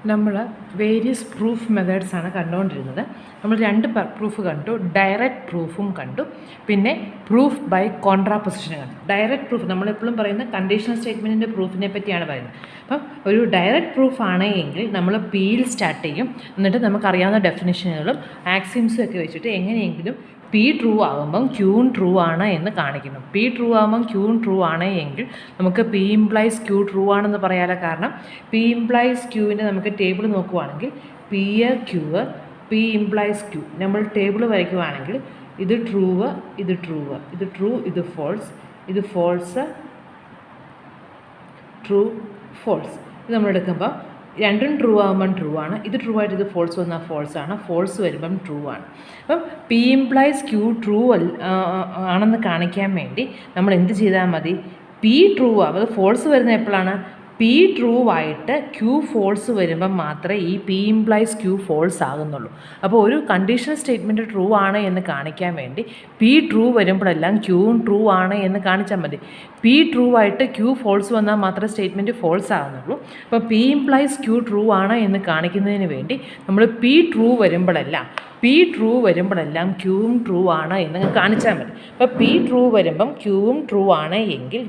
നമ്മൾ various proof മെത്തേഡ്സാണ് കണ്ടുകൊണ്ടിരുന്നത്. നമ്മൾ രണ്ട് പ്രൂഫ് കണ്ടു, ഡയറക്റ്റ് പ്രൂഫും കണ്ടു, പിന്നെ പ്രൂഫ് ബൈ കോൺട്രാപൊസിഷൻ കണ്ടു. ഡയറക്റ്റ് പ്രൂഫ് നമ്മളെപ്പോഴും പറയുന്ന കണ്ടീഷണൽ സ്റ്റേറ്റ്മെൻറ്റിൻ്റെ പ്രൂഫിനെ പറ്റിയാണ് പറയുന്നത്. അപ്പം ഒരു ഡയറക്റ്റ് പ്രൂഫ് ആണെങ്കിൽ നമ്മൾ പിയിൽ സ്റ്റാർട്ട് ചെയ്യും, എന്നിട്ട് നമുക്കറിയാവുന്ന ഡെഫിനിഷനുകളും ആക്സിംസും ഒക്കെ വെച്ചിട്ട് എങ്ങനെയെങ്കിലും പി ട്രൂ ആകുമ്പം ക്യൂൺ ട്രൂ ആണ് എന്ന് കാണിക്കുന്നു. പി ട്രൂ ആകുമ്പം ക്യൂൺ ട്രൂ ആണ് എങ്കിൽ നമുക്ക് പി ഇംപ്ലൈസ് ക്യൂ ട്രൂ ആണെന്ന് പറയാനുള്ള കാരണം പി ഇംപ്ലൈസ് ക്യൂവിൻ്റെ നമുക്ക് ടേബിൾ നോക്കുവാണെങ്കിൽ P Q P implies Q നമ്മൾ ടേബിൾ വരയ്ക്കുവാണെങ്കിൽ ഇത് ട്രൂവ് ഇത് ട്രൂവ് ഇത് ട്രൂ ഇത് ഫോൾസ് ഇത് ഫോൾസ് ട്രൂ ഫോൾസ്. ഇത് നമ്മളെടുക്കുമ്പോൾ രണ്ടും ട്രൂ ആകുമ്പം ട്രൂ ആണ്, ഇത് ട്രൂ ആയിട്ട് ഇത് ഫോൾസ് വന്നാൽ ഫോൾസ് ആണ്, ഫോൾസ് വരുമ്പം ട്രൂ ആണ്. അപ്പം പി ഇംപ്ലൈസ് ക്യൂ ട്രൂ ആണെന്ന് കാണിക്കാൻ വേണ്ടി നമ്മൾ എന്ത് ചെയ്താൽ മതി, പി ട്രൂ ആവും. അത് ഫോൾസ് വരുന്നത് എപ്പോഴാണ്, പി ട്രൂ ആയിട്ട് ക്യൂ ഫോൾസ് വരുമ്പം മാത്രമേ ഈ പി ഇംപ്ലൈസ് ക്യൂ ഫോൾസ് ആകുന്നുള്ളൂ. അപ്പോൾ ഒരു കണ്ടീഷണൽ സ്റ്റേറ്റ്മെൻറ്റ് ട്രൂ ആണ് എന്ന് കാണിക്കാൻ വേണ്ടി പി ട്രൂ വരുമ്പോഴെല്ലാം ക്യൂവും ട്രൂ ആണ് എന്ന് കാണിച്ചാൽ മതി. പി ട്രൂ ആയിട്ട് ക്യൂ ഫോൾസ് വന്നാൽ മാത്രമേ സ്റ്റേറ്റ്മെൻറ്റ് ഫോൾസ് ആകുന്നുള്ളൂ. അപ്പോൾ പി ഇംപ്ലൈസ് ക്യൂ ട്രൂ ആണ് എന്ന് കാണിക്കുന്നതിന് വേണ്ടി നമ്മൾ പി ട്രൂ വരുമ്പോഴെല്ലാം ക്യൂവും ട്രൂ ആണ് എന്ന് കാണിച്ചാൽ മതി. അപ്പോൾ പി ട്രൂ വരുമ്പം ക്യൂവും ട്രൂ ആണ് എങ്കിൽ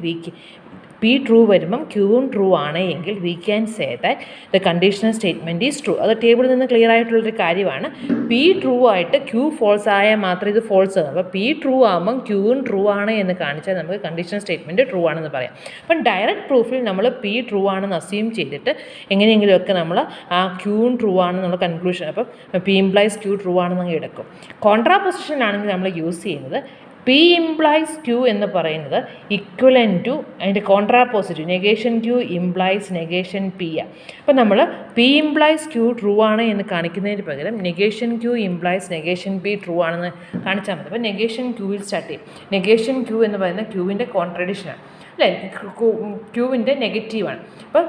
പി ട്രൂ വരുമ്പം ക്യൂവും ട്രൂ ആണ് എങ്കിൽ V can say that the conditional statement is true. അത് ടേബിളിൽ നിന്ന് ക്ലിയർ ആയിട്ടുള്ളൊരു കാര്യമാണ്. പി ട്രൂ ആയിട്ട് ക്യൂ ഫോൾസ് ആയാൽ മാത്രമേ ഇത് ഫോൾസ് ആകും. അപ്പോൾ പി ട്രൂ ആകുമ്പം ക്യൂവും ട്രൂ ആണ് എന്ന് കാണിച്ചാൽ നമുക്ക് കണ്ടീഷണൽ സ്റ്റേറ്റ്മെൻറ്റ് ട്രൂ ആണെന്ന് പറയാം. അപ്പം ഡയറക്റ്റ് പ്രൂഫിൽ നമ്മൾ പി ട്രൂ ആണെന്ന് അസ്യൂം ചെയ്തിട്ട് എങ്ങനെയെങ്കിലുമൊക്കെ നമ്മൾ ആ ക്യൂവും ട്രൂ ആണെന്നുള്ള കൺക്ലൂഷൻ, അപ്പം പി ഇംപ്ലൈസ് ക്യൂ ട്രൂ ആണെന്ന് എടുക്കും. കോൺട്രാപൊസിഷനാണെങ്കിൽ നമ്മൾ യൂസ് ചെയ്യുന്നത് പി ഇംപ്ലൈസ് ക്യൂ എന്ന് പറയുന്നത് ഇക്വലൻ ടു അതിൻ്റെ contrapositive negation Q implies negation P ആണ്. അപ്പം നമ്മൾ പി ഇംപ്ലൈസ് ക്യൂ ട്രൂ ആണ് എന്ന് കാണിക്കുന്നതിന് പകരം negation Q implies negation P true ആണെന്ന് കാണിച്ചാൽ മതി. അപ്പോൾ നെഗേഷൻ ക്യൂവിൽ സ്റ്റാർട്ട് ചെയ്യും. നെഗേഷൻ ക്യൂ എന്ന് പറയുന്നത് ക്യൂവിൻ്റെ കോൺട്രഡിക്ഷനാണ് അല്ലേ, ക്യൂവിൻ്റെ നെഗറ്റീവാണ്. അപ്പോൾ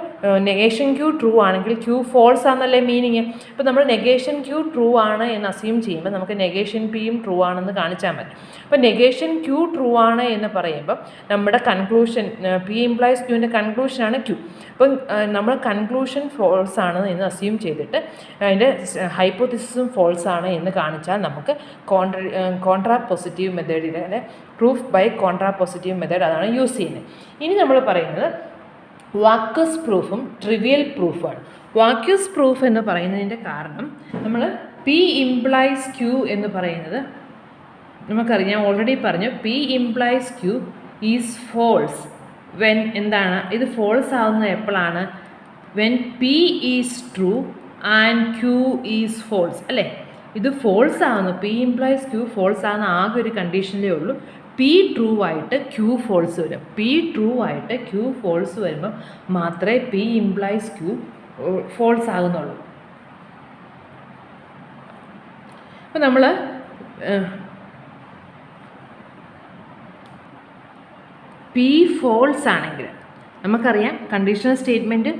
നെഗേഷൻ ക്യൂ ട്രൂ ആണെങ്കിൽ ക്യൂ ഫോൾസ് ആണെന്നല്ലേ മീനിങ്. അപ്പോൾ നമ്മൾ നെഗേഷൻ ക്യൂ ട്രൂ ആണ് എന്ന് അസ്യൂം ചെയ്യുമ്പോൾ നമുക്ക് നെഗേഷൻ പിയും ട്രൂ ആണെന്ന് കാണിച്ചാൽ മതി. അപ്പോൾ നെഗേഷൻ ക്യൂ ട്രൂ ആണ് എന്ന് പറയുമ്പം നമ്മുടെ കൺക്ലൂഷൻ പി ഇംപ്ലൈസ് ക്യൂവിൻ്റെ കൺക്ലൂഷനാണ് ക്യൂ. അപ്പം നമ്മൾ കൺക്ലൂഷൻ ഫോൾസ് ആണ് എന്ന് അസ്യൂം ചെയ്തിട്ട് അതിൻ്റെ ഹൈപ്പോത്തിസിസും ഫോൾസ് ആണ് എന്ന് കാണിച്ചാൽ നമുക്ക് കോൺട്രാപോസിറ്റീവ് മെത്തേഡിൽ പ്രൂഫ് ബൈ കോൺട്രാപോസിറ്റീവ് മെത്തേഡ് അതാണ് യൂസ് ചെയ്യുന്നത്. ഇനി നമ്മൾ പറയുന്നത് വാക്വസ് പ്രൂഫും ട്രിവിയൽ പ്രൂഫുമാണ്. വാക്വസ് പ്രൂഫ് എന്ന് പറയുന്നതിൻ്റെ കാരണം നമ്മൾ പി ഇംപ്ലൈസ് ക്യൂ എന്ന് പറയുന്നത് നമുക്കറിയാം, ഓൾറെഡി പറഞ്ഞു P implies Q is false when എന്താണ് ഇത് ഫോൾസ് ആവുന്നത് എപ്പോഴാണ്, when P is true and Q is false അല്ലേ. ഇത് ഫോൾസ് ആകുന്നു, പി ഇംപ്ലൈസ് ക്യൂ ഫോൾസ് ആകുന്ന ആകെ ഒരു കണ്ടീഷനിലേ ഉള്ളൂ, പി ട്രൂ ആയിട്ട് ക്യൂ ഫോൾസ് വരും. പി ട്രൂ ആയിട്ട് ക്യൂ ഫോൾസ് വരുമ്പോൾ മാത്രമേ പി ഇംപ്ലൈസ് ക്യൂ ഫോൾസ് ആകുന്നുള്ളൂ. അപ്പോൾ നമ്മൾ പി ഫോൾസ് ആണെങ്കിൽ നമുക്കറിയാം കണ്ടീഷണൽ സ്റ്റേറ്റ്മെൻറ്റ്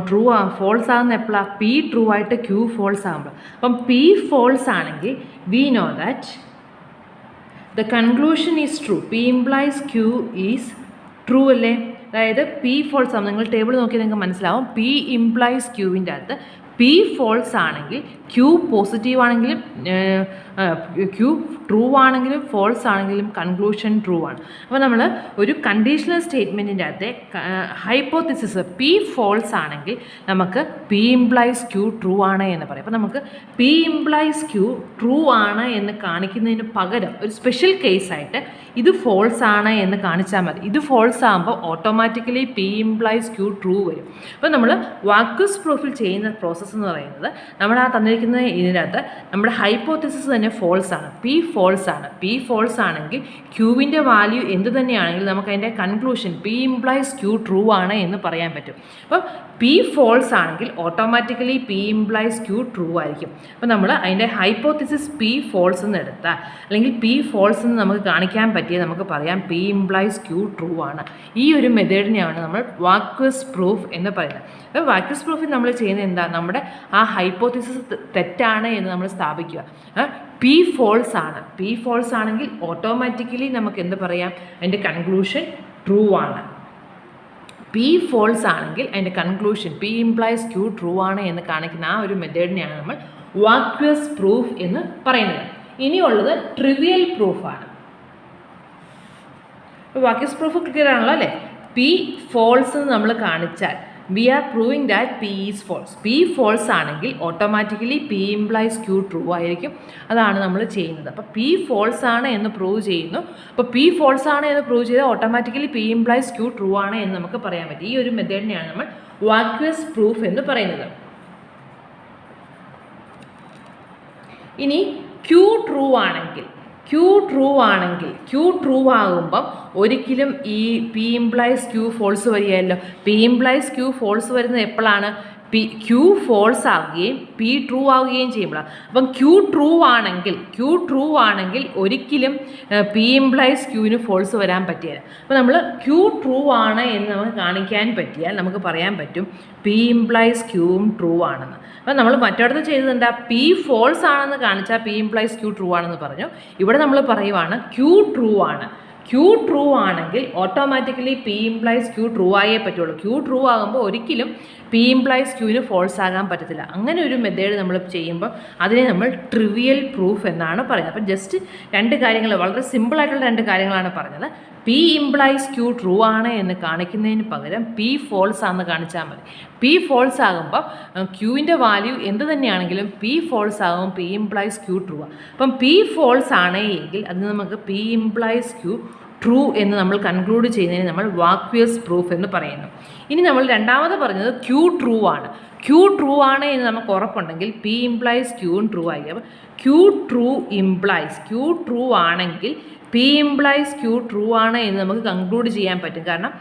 ട്രൂ ഫോൾസ് ആകുന്ന എപ്പോഴാണ്, പി ട്രൂ ആയിട്ട് ക്യൂ ഫോൾസ് ആകുമ്പോൾ. അപ്പം പി ഫോൾസ് ആണെങ്കിൽ we know that the conclusion is true, P implies Q is true അല്ലേ. അതായത് പി ഫോൾസ് ആകും, നിങ്ങൾ ടേബിൾ നോക്കി നിങ്ങൾക്ക് മനസ്സിലാവും. പി ഇംപ്ലൈസ് ക്യൂവിൻ്റെ അകത്ത് പി ഫോൾസ് ആണെങ്കിൽ ക്യൂ പോസിറ്റീവ് ആണെങ്കിലും ക്യൂ ട്രൂ ആണെങ്കിലും ഫോൾസ് ആണെങ്കിലും കൺക്ലൂഷൻ ട്രൂ ആണ്. അപ്പോൾ നമ്മൾ ഒരു കണ്ടീഷണൽ സ്റ്റേറ്റ്മെൻറ്റിൻ്റെ അകത്തെ ഹൈപ്പോത്തിസിസ് പി ഫോൾസ് ആണെങ്കിൽ നമുക്ക് പി ഇംപ്ലൈസ് ക്യൂ ട്രൂ ആണ് എന്ന് പറയും. അപ്പോൾ നമുക്ക് പി ഇംപ്ലൈസ് ക്യൂ ട്രൂ ആണ് എന്ന് കാണിക്കുന്നതിന് പകരം ഒരു സ്പെഷ്യൽ കേസായിട്ട് ഇത് ഫോൾസ് ആണ് എന്ന് കാണിച്ചാൽ മതി. ഇത് ഫോൾസ് ആകുമ്പോൾ automatically P implies Q true വരും. അപ്പോൾ നമ്മൾ വാക്വസ് പ്രൂഫിൽ ചെയ്യുന്ന പ്രോസസ്സ് എന്ന് പറയുന്നത് നമ്മൾ ആ തന്നിരിക്കുന്ന ഇതിനകത്ത് നമ്മുടെ ഹൈപ്പോത്തിസിസ് തന്നെ ഫോൾസ് ആണ്, പി ഫോൾസ് ആണ്. പി ഫോൾസ് ആണെങ്കിൽ ക്യൂവിൻ്റെ വാല്യൂ എന്ത് തന്നെയാണെങ്കിലും നമുക്ക് അതിൻ്റെ conclusion P implies Q true ആണ് എന്ന് പറയാൻ പറ്റും. അപ്പം പി ഫോൾസ് ആണെങ്കിൽ automatically P implies Q true ആയിരിക്കും. അപ്പോൾ നമ്മൾ അതിൻ്റെ ഹൈപ്പോത്തിസിസ് പി ഫോൾസ് എന്ന് എടുത്താൽ അല്ലെങ്കിൽ പി ഫോൾസ് എന്ന് നമുക്ക് കാണിക്കാൻ പറ്റിയ നമുക്ക് പറയാം പി ഇംപ്ലൈസ് ക്യൂ ട്രൂ ആണ്. ഈ ഒരു മെത്തേഡിനെയാണ് നമ്മൾ വാക്വസ് പ്രൂഫ് എന്ന് പറയുന്നത്. അപ്പോൾ വാക്വസ് പ്രൂഫിൽ നമ്മൾ ചെയ്യുന്നത് എന്താ, നമ്മുടെ ആ ഹൈപ്പോത്തിസിസ് തെറ്റാണ് എന്ന് നമ്മൾ സ്ഥാപിക്കുക. പി ഫോൾസ് ആണ്, പി ഫോൾസ് ആണെങ്കിൽ ഓട്ടോമാറ്റിക്കലി നമുക്ക് എന്ത് പറയാം, അതിൻ്റെ കൺക്ലൂഷൻ ട്രൂ ആണ്. പി ഫോൾസ് ആണെങ്കിൽ അതിൻ്റെ conclusion P implies Q true ആണ് എന്ന് കാണിക്കുന്ന ആ ഒരു മെത്തേഡിനെയാണ് നമ്മൾ വാക്വസ് പ്രൂഫ് എന്ന് പറയുന്നത്. ഇനിയുള്ളത് ട്രിവിയൽ പ്രൂഫാണ്. വാക്വസ് പ്രൂഫ് ക്ലിയർ ആണല്ലോ അല്ലേ? പി ഫോൾസ് എന്ന് നമ്മൾ കാണിച്ചാൽ we are proving that P is false. P false ആണെങ്കിൽ automatically P implies Q true ആയിരിക്കും. അതാണ് നമ്മൾ ചെയ്യുന്നത്. അപ്പോൾ പി ഫോൾസ് ആണ് എന്ന് പ്രൂവ് ചെയ്യുന്നു. അപ്പോൾ പി ഫോൾസ് ആണ് എന്ന് പ്രൂവ് ചെയ്താൽ automatically P implies Q true ആണ് എന്ന് നമുക്ക് പറയാൻ പറ്റും. ഈ ഒരു മെത്തേഡിനെയാണ് നമ്മൾ വാക്വസ് പ്രൂഫ് എന്ന് പറയുന്നത്. ഇനി ക്യൂ ട്രൂ ആണെങ്കിൽ ക്യൂ ട്രൂ ആകുമ്പം ഒരിക്കലും ഈ പി ഇംപ്ലൈസ് ക്യൂ ഫോൾസ് വരികയല്ലോ. പി ഇംപ്ലൈസ് ക്യൂ ഫോൾസ് വരുന്നത് എപ്പോഴാണ്? ക്യൂ ഫോൾസ് ആവുകയും പി ട്രൂ ആവുകയും ചെയ്യുമ്പോഴാണ്. അപ്പം ക്യൂ ട്രൂ ആണെങ്കിൽ ഒരിക്കലും പി ഇംപ്ലൈസ് ക്യൂവിന് ഫോൾസ് വരാൻ പറ്റില്ല. അപ്പോൾ നമ്മൾ ക്യൂ ട്രൂ ആണ് എന്ന് നമുക്ക് കാണിക്കാൻ പറ്റിയാൽ നമുക്ക് പറയാൻ പറ്റും പി ഇംപ്ലൈസ് ക്യൂവും ട്രൂ ആണെന്ന്. അപ്പോൾ നമ്മൾ മറ്റൊരിടത്ത് ചെയ്തത് എന്താ? പി ഫോൾസ് ആണെന്ന് കാണിച്ചാൽ പി ഇംപ്ലൈസ് ക്യൂ ട്രൂ ആണെന്ന് പറഞ്ഞു. ഇവിടെ നമ്മൾ പറയുവാണ് ക്യൂ ട്രൂ ആണ്. ക്യൂ ട്രൂ ആണെങ്കിൽ automatically P implies Q true ആയേ പറ്റുള്ളൂ. ക്യൂ ട്രൂ ആകുമ്പോൾ ഒരിക്കലും പി ഇംപ്ലൈസ് ക്യൂവിന് ഫോൾസ് ആകാൻ പറ്റത്തില്ല. അങ്ങനെ ഒരു മെത്തേഡ് നമ്മൾ ചെയ്യുമ്പോൾ അതിനെ നമ്മൾ ട്രിവിയൽ പ്രൂഫ് എന്നാണ് പറയുന്നത്. അപ്പം ജസ്റ്റ് രണ്ട് കാര്യങ്ങൾ, വളരെ സിമ്പിളായിട്ടുള്ള രണ്ട് കാര്യങ്ങളാണ് പറഞ്ഞത്. പി ഇംപ്ലൈസ് ക്യൂ ട്രൂ ആണ് എന്ന് കാണിക്കുന്നതിന് പകരം പി ഫോൾസ് ആണെന്ന് കാണിച്ചാൽ മതി. പി ഫോൾസ് ആകുമ്പോൾ ക്യൂവിൻ്റെ വാല്യൂ എന്ത് തന്നെയാണെങ്കിലും പി ഫോൾസ് ആകുമ്പോൾ പി ഇംപ്ലൈസ് ക്യൂ ട്രൂ ആണ്. അപ്പം പി ഫോൾസ് ആണ് എങ്കിൽ അത് നമുക്ക് പി ഇംപ്ലൈസ് ക്യൂ ട്രൂ എന്ന് നമ്മൾ കൺക്ലൂഡ് ചെയ്യുന്നതിന് നമ്മൾ വാക്വസ് പ്രൂഫ് എന്ന് പറയുന്നു. ഇനി നമ്മൾ രണ്ടാമത് പറഞ്ഞത് ക്യൂ ട്രൂ ആണ്. ക്യൂ ട്രൂ ആണ് എന്ന് നമുക്ക് ഉറപ്പുണ്ടെങ്കിൽ പി ഇംപ്ലൈസ് ക്യൂവും ട്രൂ ആയിരിക്കും. അപ്പോൾ ക്യൂ ട്രൂ ആണെങ്കിൽ പി ഇംപ്ലൈസ് ക്യൂ ട്രൂ ആണ് എന്ന് നമുക്ക് കൺക്ലൂഡ് ചെയ്യാൻ പറ്റും. കാരണം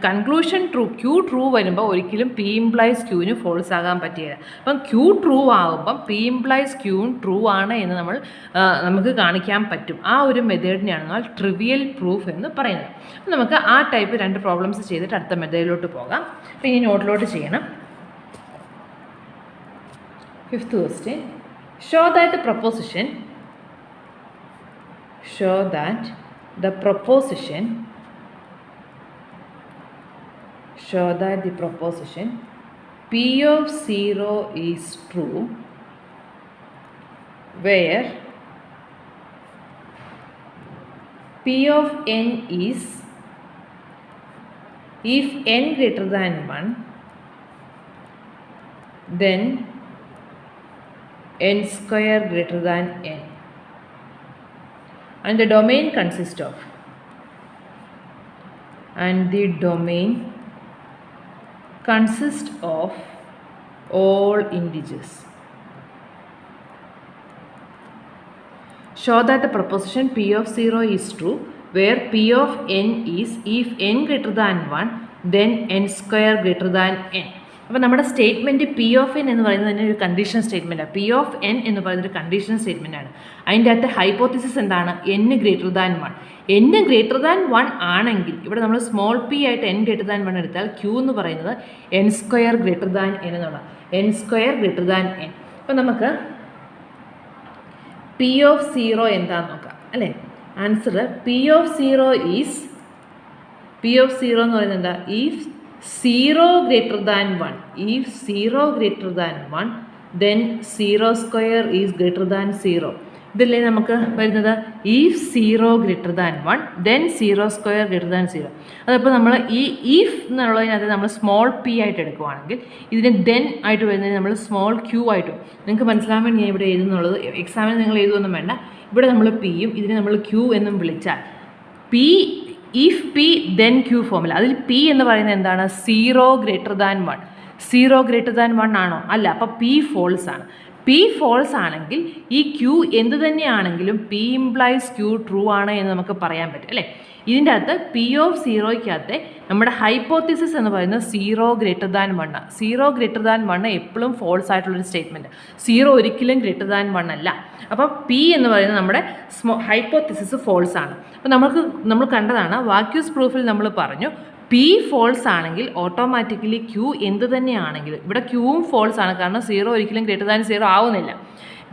കൺക്ലൂഷൻ ക്യൂ ട്രൂ വരുമ്പോൾ ഒരിക്കലും പി ഇംപ്ലൈസ് ക്യൂവിന് ഫോൾസ് ആകാൻ പറ്റില്ല. അപ്പം ക്യൂ ട്രൂ ആകുമ്പം പി ഇംപ്ലൈസ് ക്യൂവും ട്രൂ ആണ് എന്ന് നമുക്ക് കാണിക്കാൻ പറ്റും. ആ ഒരു മെത്തേഡിനെയാണ് നമ്മൾ ട്രിവിയൽ പ്രൂഫ് എന്ന് പറയുന്നത്. അപ്പം നമുക്ക് ആ ടൈപ്പ് രണ്ട് പ്രോബ്ലംസ് ചെയ്തിട്ട് അടുത്ത മെത്തേഡിലോട്ട് പോകാം. അപ്പം ഇനി നോട്ടിലോട്ട് ചെയ്യണം. 5th question. Show that the proposition P of 0 is true where P of n is if n greater than 1 then n square greater than n, and the domain consists of all integers. Show that the proposition P of 0 is true where P of n is if n greater than 1 then n square greater than n. അപ്പോൾ നമ്മുടെ statement P of N എന്ന് പറയുന്നത് തന്നെ ഒരു condition സ്റ്റേറ്റ്മെൻറ്റാണ്. P of N എന്ന് പറയുന്നത് ഒരു condition സ്റ്റേറ്റ്മെൻറ്റാണ്. അതിൻ്റെ അകത്ത് ഹൈപ്പോത്തിസിസ് എന്താണ്? n greater than 1. n greater than 1 ആണെങ്കിൽ ഇവിടെ നമ്മൾ സ്മോൾ പി ആയിട്ട് n ഗ്രേറ്റർ ദാൻ 1 എടുത്താൽ ക്യൂ എന്ന് പറയുന്നത് n square greater than n എന്നുള്ള n square greater than n. അപ്പോൾ നമുക്ക് പി ഓഫ് 0 എന്താണെന്ന് നോക്കാം അല്ലേ? ആൻസർ പി ഓഫ് 0 എന്ന് പറയുന്നത് എന്താ? If 0 greater than 1, if 0 greater than 1 then 0 square is greater than 0. ഇതില്ലേ നമുക്ക് വരുന്നത് if 0 greater than 1 then 0 square greater than 0. അതപ്പോൾ നമ്മൾ ഈ if എന്നുള്ളതിനകത്ത് നമ്മൾ സ്മോൾ പി ആയിട്ട് എടുക്കുവാണെങ്കിൽ ഇതിന് then ആയിട്ട് വരുന്നതിന് നമ്മൾ സ്മോൾ ക്യൂ ആയിട്ടും. നിങ്ങൾക്ക് മനസ്സിലാൻ വേണ്ടി ഞാൻ ഇവിടെ എഴുതുന്നുള്ളത്, എക്സാമിന് നിങ്ങൾ എഴുതുമൊന്നും വേണ്ട. ഇവിടെ നമ്മൾ പിയും ഇതിനെ നമ്മൾ ക്യൂ എന്നും വിളിച്ചാൽ P if P then Q ഫോമിൽ അതിൽ പി എന്ന് പറയുന്നത് എന്താണ്? 0 greater than 1. 0 greater than 1 ആണോ? അല്ല. അപ്പോൾ പി ഫോൾസ് ആണ്. പി ഫോൾസ് ആണെങ്കിൽ ഈ ക്യൂ എന്ത് തന്നെയാണെങ്കിലും പി ഇംപ്ലൈസ് ക്യൂ ട്രൂ ആണ് എന്ന് നമുക്ക് പറയാൻ പറ്റും അല്ലേ? ഇതിൻ്റെ അകത്ത് പി ഓഫ് 0ക്കകത്തെ നമ്മുടെ ഹൈപ്പോത്തിസിസ് എന്ന് പറയുന്നത് 0 greater than 1 ആണ്. 0 greater than 1 എപ്പോഴും ഫോൾസ് ആയിട്ടുള്ളൊരു സ്റ്റേറ്റ്മെൻറ്റ്. 0 ഒരിക്കലും greater than 1 അല്ല. അപ്പോൾ പി എന്ന് പറയുന്നത് നമ്മുടെ ഹൈപ്പോത്തിസിസ് ഫോൾസ് ആണ്. അപ്പോൾ നമ്മൾ കണ്ടതാണ് വാക്യൂസ് പ്രൂഫിൽ നമ്മൾ പറഞ്ഞു പി ഫോൾസ് ആണെങ്കിൽ ഓട്ടോമാറ്റിക്കലി ക്യൂ എന്ത് തന്നെയാണെങ്കിലും ഇവിടെ ക്യൂവും ഫോൾസ് ആണ്. കാരണം 0 ഒരിക്കലും greater than 0 ആവുന്നില്ല.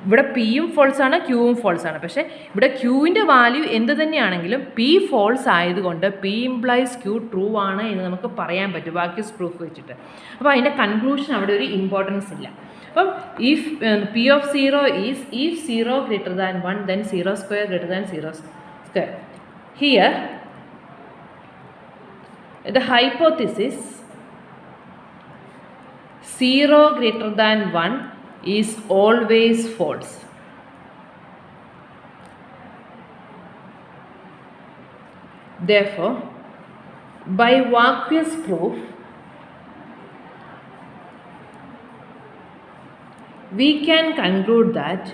ഇവിടെ പിയും ഫോൾസ് ആണ്, ക്യൂവും ഫോൾസ് ആണ്. പക്ഷേ ഇവിടെ ക്യൂവിൻ്റെ വാല്യൂ എന്ത് തന്നെയാണെങ്കിലും പി ഫോൾസ് ആയതുകൊണ്ട് പി ഇംപ്ലൈസ് ക്യൂ ട്രൂ ആണ് എന്ന് നമുക്ക് പറയാൻ പറ്റും വാക്യൂസ് പ്രൂഫ് വെച്ചിട്ട്. അപ്പോൾ അതിൻ്റെ കൺക്ലൂഷൻ അവിടെ ഒരു ഇമ്പോർട്ടൻസ് ഇല്ല. അപ്പം if P of 0 is if 0 greater than 1 then 0 square greater than 0 square. Here the hypothesis 0 greater than 1 is always false. Therefore, by vacuous proof, we can conclude that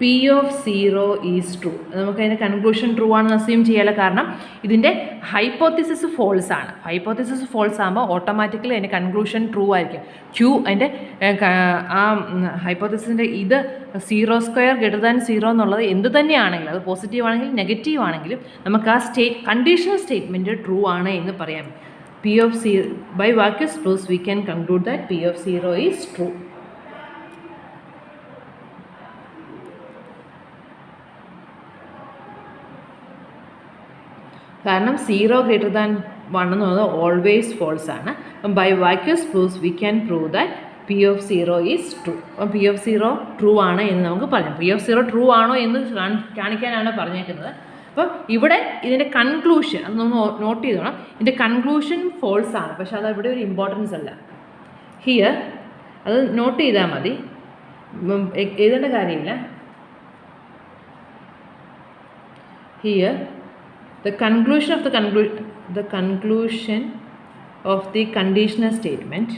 P of 0 is true. നമുക്കതിൻ്റെ conclusion true ആണെന്ന് assume ചെയ്യാമല്ലോ, കാരണം ഇതിൻ്റെ hypothesis false ആണ്. Hypothesis false ആകുമ്പോൾ automatically അതിൻ്റെ conclusion true ആയിരിക്കും. Q അതിൻ്റെ ആ ഹൈപ്പോത്തിസിൻ്റെ ഇത് 0 സ്ക്വയർ ഗ്രേറ്റർ ദാൻ 0 എന്നുള്ളത് എന്ത് തന്നെയാണെങ്കിലും, അത് പോസിറ്റീവ് ആണെങ്കിലും നെഗറ്റീവ് ആണെങ്കിലും നമുക്ക് ആ കണ്ടീഷണൽ സ്റ്റേറ്റ്മെൻറ്റ് ട്രൂ ആണ് എന്ന് പറയാം. P of 0 by vacuous proofs we can conclude that P of 0 is true. കാരണം 0 ഗ്രേറ്റർ ദാൻ 1 എന്ന് പറയുന്നത് ഓൾവേസ് ഫോൾസ് ആണ്. അപ്പം by vacuous proofs we can prove that P of 0 is true. അപ്പം P of 0 true ആണ് എന്ന് നമുക്ക് പറയാം. പി ഓഫ് 0 ട്രൂ ആണോ എന്ന് കാണിക്കാനാണ് പറഞ്ഞേക്കുന്നത്. അപ്പം ഇവിടെ ഇതിൻ്റെ കൺക്ലൂഷൻ അത് നമ്മൾ നോട്ട് ചെയ്തോണം. ഇതിൻ്റെ കൺക്ലൂഷൻ ഫോൾസ് ആണ്, പക്ഷെ അത് ഇവിടെ ഒരു ഇമ്പോർട്ടൻസ് അല്ല. ഹിയർ അത് നോട്ട് ചെയ്താൽ മതി, എഴുതേണ്ട കാര്യമില്ല. Here the conclusion of the conditional statement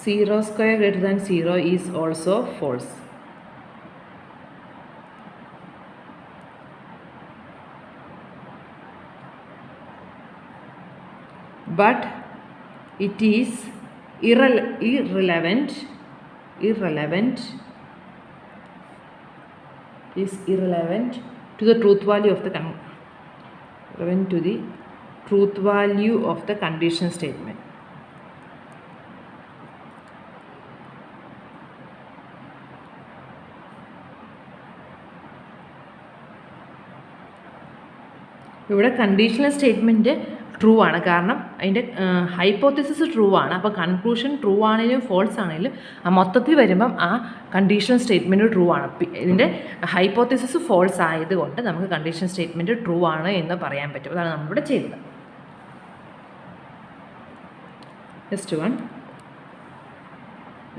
0 square greater than 0 is also false. But it is irrelevant to the truth value of the conditional statement. ഇവിടെ കണ്ടീഷണൽ സ്റ്റേറ്റ്മെൻറ്റ് ട്രൂ ആണ്, കാരണം അതിൻ്റെ ഹൈപ്പോത്തിസിസ് ട്രൂ ആണ്. അപ്പോൾ കൺക്ലൂഷൻ ട്രൂ ആണെങ്കിലും false ആണെങ്കിലും ആ മൊത്തത്തിൽ വരുമ്പം ആ കണ്ടീഷണൽ സ്റ്റേറ്റ്മെൻറ്റ് ട്രൂ ആണ്. ഇതിൻ്റെ ഹൈപ്പോത്തിസിസ് ഫോൾസ് ആയതുകൊണ്ട് നമുക്ക് കണ്ടീഷണൽ സ്റ്റേറ്റ്മെൻറ്റ് ട്രൂ ആണ് എന്ന് പറയാൻ പറ്റും. അതാണ് നമ്മളിവിടെ ചെയ്തത്. Next one,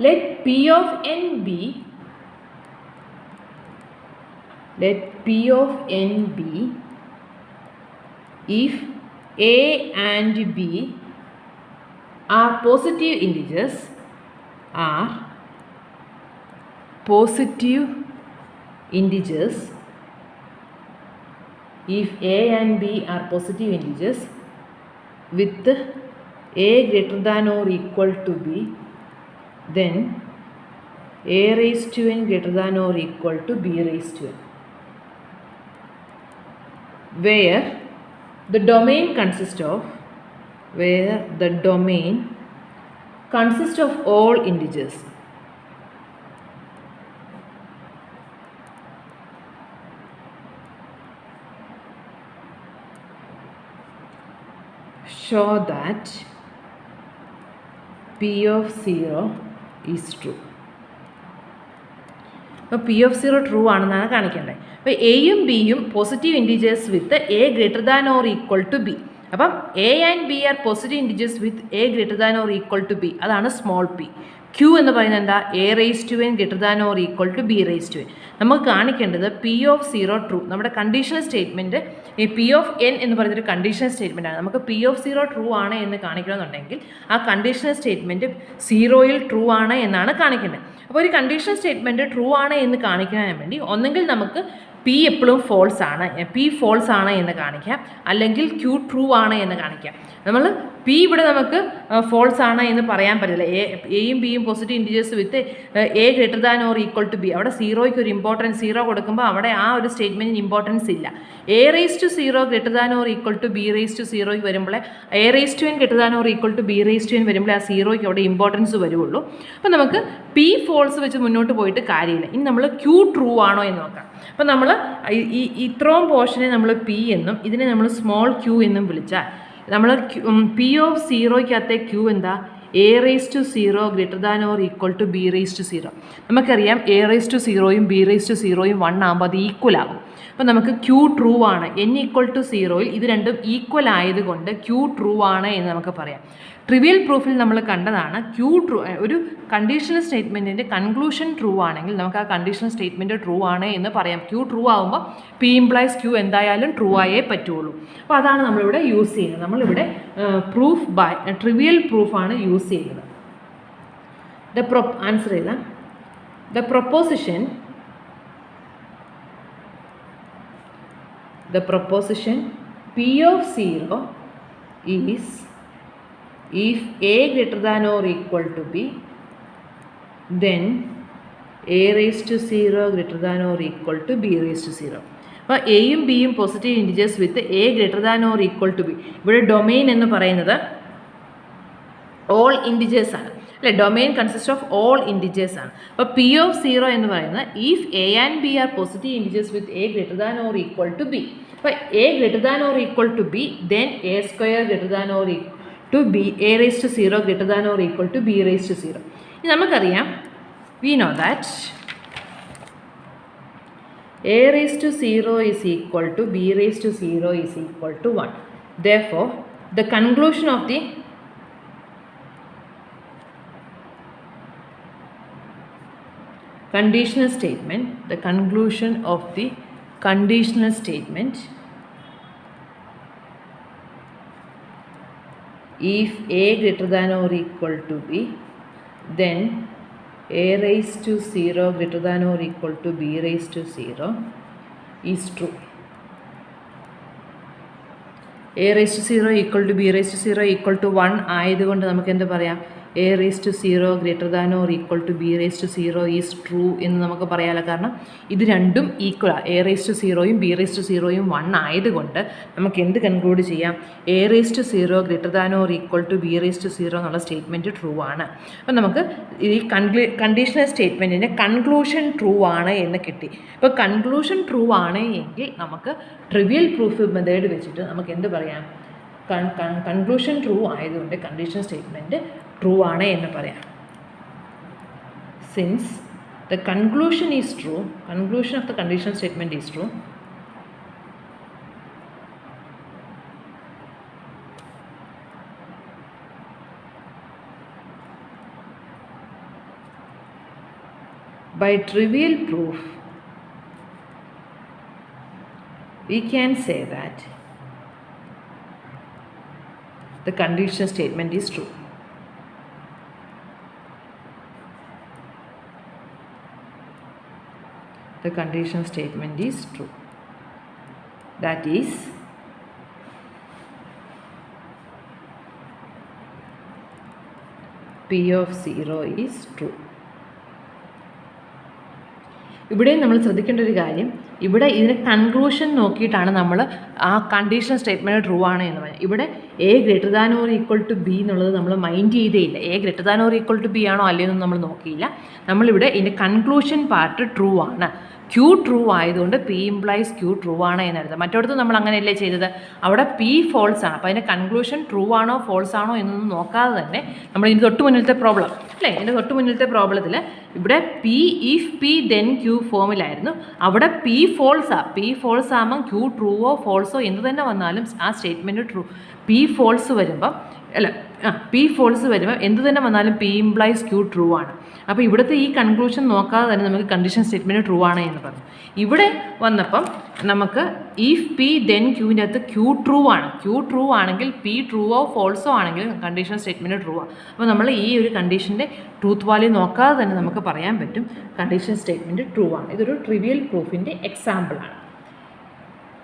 let P of N B if A and B are positive integers, if A and B are positive integers with A greater than or equal to B, then A raised to n greater than or equal to B raised to n, where the domain consists of all integers. Show that P of 0 is true. അപ്പോൾ P of 0 true ആണെന്നാണ് കാണിക്കേണ്ടത്. അപ്പോൾ എയും ബിയും positive integers with A greater than or equal to B. അപ്പം A and B are positive integers with A greater than or equal to B, അതാണ് small P. Q എന്ന് പറയുന്നത് എന്താ? A raise to N greater than or equal to B raise to N. നമുക്ക് കാണിക്കേണ്ടത് P of 0 true. നമ്മുടെ conditional statement ഈ P of N എന്ന് പറയുന്നൊരു കണ്ടീഷണൽ സ്റ്റേറ്റ്മെൻ്റ് ആണ്. നമുക്ക് പി ഓഫ് 0 ട്രൂ ആണ് എന്ന് കാണിക്കണമെന്നുണ്ടെങ്കിൽ ആ കണ്ടീഷണൽ സ്റ്റേറ്റ്മെൻറ്റ് 0യിൽ ട്രൂ ആണ് എന്നാണ് കാണിക്കേണ്ടത്. അപ്പോൾ ഒരു കണ്ടീഷണൽ സ്റ്റേറ്റ്മെൻറ്റ് ട്രൂ ആണ് എന്ന് കാണിക്കാൻ വേണ്ടി ഒന്നെങ്കിൽ നമുക്ക് പി എപ്പോഴും ഫോൾസ് ആണ്, പി ഫോൾസ് ആണ് എന്ന് കാണിക്കാം, അല്ലെങ്കിൽ ക്യൂ ട്രൂ ആണ് എന്ന് കാണിക്കാം. നമ്മൾ പി ഇവിടെ നമുക്ക് ഫോൾസ് ആണ് എന്ന് പറയാൻ പറ്റില്ല. എയും ബിയും positive integers with A greater than or equal to B. അവിടെ സീറോയ്ക്ക് ഒരു ഇമ്പോർട്ടൻസ്, സീറോ കൊടുക്കുമ്പോൾ അവിടെ ആ ഒരു സ്റ്റേറ്റ്മെൻറ്റിന് ഇമ്പോർട്ടൻസ് ഇല്ല. A raise to 0 greater than or equal to B raise to 0 വരുമ്പോൾ A raise to n greater than or equal to B raise to n വരുമ്പോൾ ആ സീറോയ്ക്ക് അവിടെ ഇമ്പോർട്ടൻസ് വരുള്ളൂ. അപ്പോൾ നമുക്ക് പി ഫോൾസ് വെച്ച് മുന്നോട്ട് പോയിട്ട് കാര്യമില്ല. ഇനി നമ്മൾ ക്യൂ ട്രൂ ആണോ എന്ന് നോക്കാം. അപ്പോൾ നമ്മൾ ഇത്രയും പോർഷനെ നമ്മൾ പി എന്നും ഇതിനെ നമ്മൾ സ്മോൾ ക്യൂ എന്നും വിളിച്ചാൽ നമ്മൾ പി ഓഫ് 0ക്കകത്തെ ക്യൂ എന്താ? A raise to 0 greater than or equal to B raise to 0. നമുക്കറിയാം എ റേസ് ടു 0യും ബി റേസ് ടു 0യും 1 ആകുമ്പോൾ അത് ഈക്വൽ ആകും. അപ്പോൾ നമുക്ക് ക്യൂ ട്രൂ ആണ്. n ഈക്വൽ ടു 0യിൽ ഇത് രണ്ടും ഈക്വൽ ആയതുകൊണ്ട് ക്യൂ ട്രൂ ആണ് എന്ന് നമുക്ക് പറയാം. ട്രിവിയൽ പ്രൂഫിൽ നമ്മൾ കണ്ടതാണ് ക്യൂ ട്രൂ, ഒരു കണ്ടീഷണൽ സ്റ്റേറ്റ്മെൻറ്റിൻ്റെ കൺക്ലൂഷൻ ട്രൂ ആണെങ്കിൽ നമുക്ക് ആ കണ്ടീഷണൽ സ്റ്റേറ്റ്മെൻറ്റ് ട്രൂ ആണ് എന്ന് പറയാം. ക്യൂ ട്രൂ ആകുമ്പോൾ പി ഇംപ്ലൈസ് ക്യൂ എന്തായാലും ട്രൂ ആയേ പറ്റുള്ളൂ. അപ്പോൾ അതാണ് നമ്മളിവിടെ യൂസ് ചെയ്യുന്നത്. നമ്മളിവിടെ പ്രൂഫ് ബൈ ട്രിവിയൽ പ്രൂഫാണ് യൂസ് ചെയ്യുന്നത്. ആൻസർ ചെയ്താൽ the proposition P of 0 is if A greater than or equal to B, then A raised to 0 greater than or equal to B raised to 0. അപ്പോൾ എയും ബിയും positive integers with A greater than or equal to B. ഇവിടെ domain എന്ന് പറയുന്നത് all integers ആണ് അല്ലേ? Domain consist of all integers ആണ്. അപ്പോൾ പി ഓഫ് 0 എന്ന് പറയുന്നത് if A and B are positive integers with A greater than or equal to B. അപ്പോൾ A greater than or equal to B, then A square greater than or equal to B, A raise to 0 greater than or equal to B raise to 0. ഇനി നമുക്കറിയാം, we know that A raise to 0 is equal to B raise to 0 is equal to 1. Therefore, the conclusion of the conditional statement, the conclusion of the conditional statement, if A greater than or equal to B, then A raised to 0 greater than or equal to B raised to 0 is true. A raised to 0 equal to B raised to 0 equal to 1 ആയതുകൊണ്ട് നമുക്ക് എന്ത് പറയാം? A raise to 0 greater than or equal to B raise to 0 is true എന്ന് നമുക്ക് പറയാമല്ലോ. കാരണം ഇത് രണ്ടും ഈക്വലാണ്. എ റേസ് ടു 0യും ബി റേസ് ടു 0യും 1 ആയതുകൊണ്ട് നമുക്ക് എന്ത് കൺക്ലൂഡ് ചെയ്യാം? A raise to 0 greater than or equal to B raise to 0 എന്നുള്ള സ്റ്റേറ്റ്മെൻറ്റ് ട്രൂ ആണ്. അപ്പം നമുക്ക് ഈ കണ്ടീഷണൽ സ്റ്റേറ്റ്മെൻറ്റിൻ്റെ കൺക്ലൂഷൻ ട്രൂ ആണ് എന്ന് കിട്ടി. ഇപ്പോൾ കൺക്ലൂഷൻ ട്രൂ ആണ് എങ്കിൽ നമുക്ക് ട്രിവിയൽ പ്രൂഫ് മെത്തേഡ് വെച്ചിട്ട് നമുക്ക് എന്ത് പറയാം? കൺക്ലൂഷൻ ട്രൂ ആയതുകൊണ്ട് കണ്ടീഷണൽ സ്റ്റേറ്റ്മെൻറ്റ് ട്രൂ ആണ് എന്ന് പറയാം. Since the conclusion is true, conclusion of the conditional statement is true, by trivial proof we can say that the conditional statement is true. The conditional statement is true. That is, P of 0 is true. ഇവിടെ നമ്മൾ ശ്രദ്ധിക്കേണ്ട ഒരു കാര്യം, ഇവിടെ ഇതിൻ്റെ conclusion നോക്കിയിട്ടാണ് നമ്മൾ ആ കണ്ടീഷണൽ സ്റ്റേറ്റ്മെൻറ്റ് ട്രൂ ആണ് എന്ന് പറയുന്നത്. ഇവിടെ A greater than or equal to B എന്നുള്ളത് നമ്മൾ മൈൻഡ് ചെയ്തേയില്ല. A greater than or equal to B ആണോ അല്ലയെന്നൊന്നും നമ്മൾ നോക്കിയില്ല. നമ്മളിവിടെ ഇതിൻ്റെ കൺക്ലൂഷൻ പാർട്ട് ട്രൂ ആണ്, ക്യൂ ട്രൂ ആയതുകൊണ്ട് പി ഇംപ്ലൈസ് ക്യൂ ട്രൂ ആണ് എന്നർത്ഥം. മറ്റൊടത്ത് നമ്മൾ അങ്ങനെയല്ലേ ചെയ്തത്? അവിടെ പി ഫോൾസ് ആണ്. അപ്പോൾ അതിൻ്റെ കൺക്ലൂഷൻ ട്രൂ ആണോ ഫോൾസ് ആണോ എന്നൊന്നും നോക്കാതെ തന്നെ നമ്മൾ ഇതിൻ്റെ തൊട്ട് മുന്നിലത്തെ പ്രോബ്ലം അല്ലേ, ഇതിൻ്റെ തൊട്ട് മുന്നിലത്തെ പ്രോബ്ലത്തിൽ ഇവിടെ P if P then Q ഫോമിലായിരുന്നു. അവിടെ പി ഫോൾസാണ്. പി ഫോൾസ് ആകുമ്പം ക്യൂ ട്രൂവോ ഫോൾസോ എന്ത് തന്നെ വന്നാലും ആ സ്റ്റേറ്റ്മെൻറ്റ് ട്രൂ. പി ഫോൾസ് വരുമ്പം പി ഫോൾസ് വരുമ്പോൾ എന്ത് തന്നെ വന്നാലും പി ഇംപ്ലൈസ് ക്യൂ ട്രൂ ആണ്. അപ്പോൾ ഇവിടുത്തെ ഈ കൺക്ലൂഷൻ നോക്കാതെ തന്നെ നമുക്ക് കണ്ടീഷൻ സ്റ്റേറ്റ്മെൻറ്റ് ട്രൂ ആണ് എന്ന് പറഞ്ഞു. ഇവിടെ വന്നപ്പം നമുക്ക് ഇഫ് പി ദെൻ ക്യൂവിൻ്റെ അകത്ത് ക്യൂ ട്രൂ ആണ്. ക്യൂ ട്രൂ ആണെങ്കിൽ പി ട്രൂവോ ഫോൾസോ ആണെങ്കിൽ കണ്ടീഷൻ സ്റ്റേറ്റ്മെൻറ്റ് ട്രൂ ആണ്. അപ്പോൾ നമ്മൾ ഈ ഒരു കണ്ടീഷൻ്റെ ട്രൂത്ത് വാല്യൂ നോക്കാതെ തന്നെ നമുക്ക് പറയാൻ പറ്റും കണ്ടീഷൻ സ്റ്റേറ്റ്മെൻറ്റ് ട്രൂ ആണ്. ഇതൊരു ട്രിവിയൽ പ്രൂഫിൻ്റെ എക്സാമ്പിളാണ്.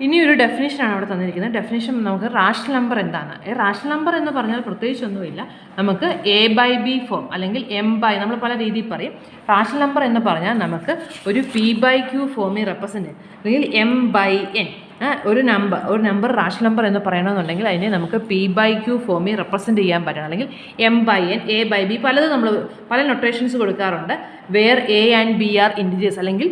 ഇനി ഒരു ഡെഫിനിഷനാണ് അവിടെ തന്നിരിക്കുന്നത്. ഡെഫിനിഷൻ നമുക്ക് റാഷണൽ നമ്പർ എന്താണ്? റാഷണൽ നമ്പർ എന്ന് പറഞ്ഞാൽ പ്രത്യേകിച്ചൊന്നുമില്ല, നമുക്ക് എ ബൈ ബി ഫോം അല്ലെങ്കിൽ എം ബൈ, നമ്മൾ പല രീതിയിൽ പറയും. റാഷണൽ നമ്പർ എന്ന് പറഞ്ഞാൽ നമുക്ക് ഒരു പി ബൈ ക്യൂ ഫോമിൽ റെപ്രസെൻറ്റ് അല്ലെങ്കിൽ എം ബൈ എൻ, ഒരു നമ്പർ റാഷണൽ നമ്പർ എന്ന് പറയണമെന്നുണ്ടെങ്കിൽ അതിനെ നമുക്ക് പി ബൈ ക്യൂ ഫോമിൽ റെപ്രസെൻറ്റ് ചെയ്യാൻ പറ്റണം. അല്ലെങ്കിൽ M by N, A by B, പലതും നമ്മൾ പല നൊട്ടേഷൻസ് കൊടുക്കാറുണ്ട്. Where A and B are integers, അല്ലെങ്കിൽ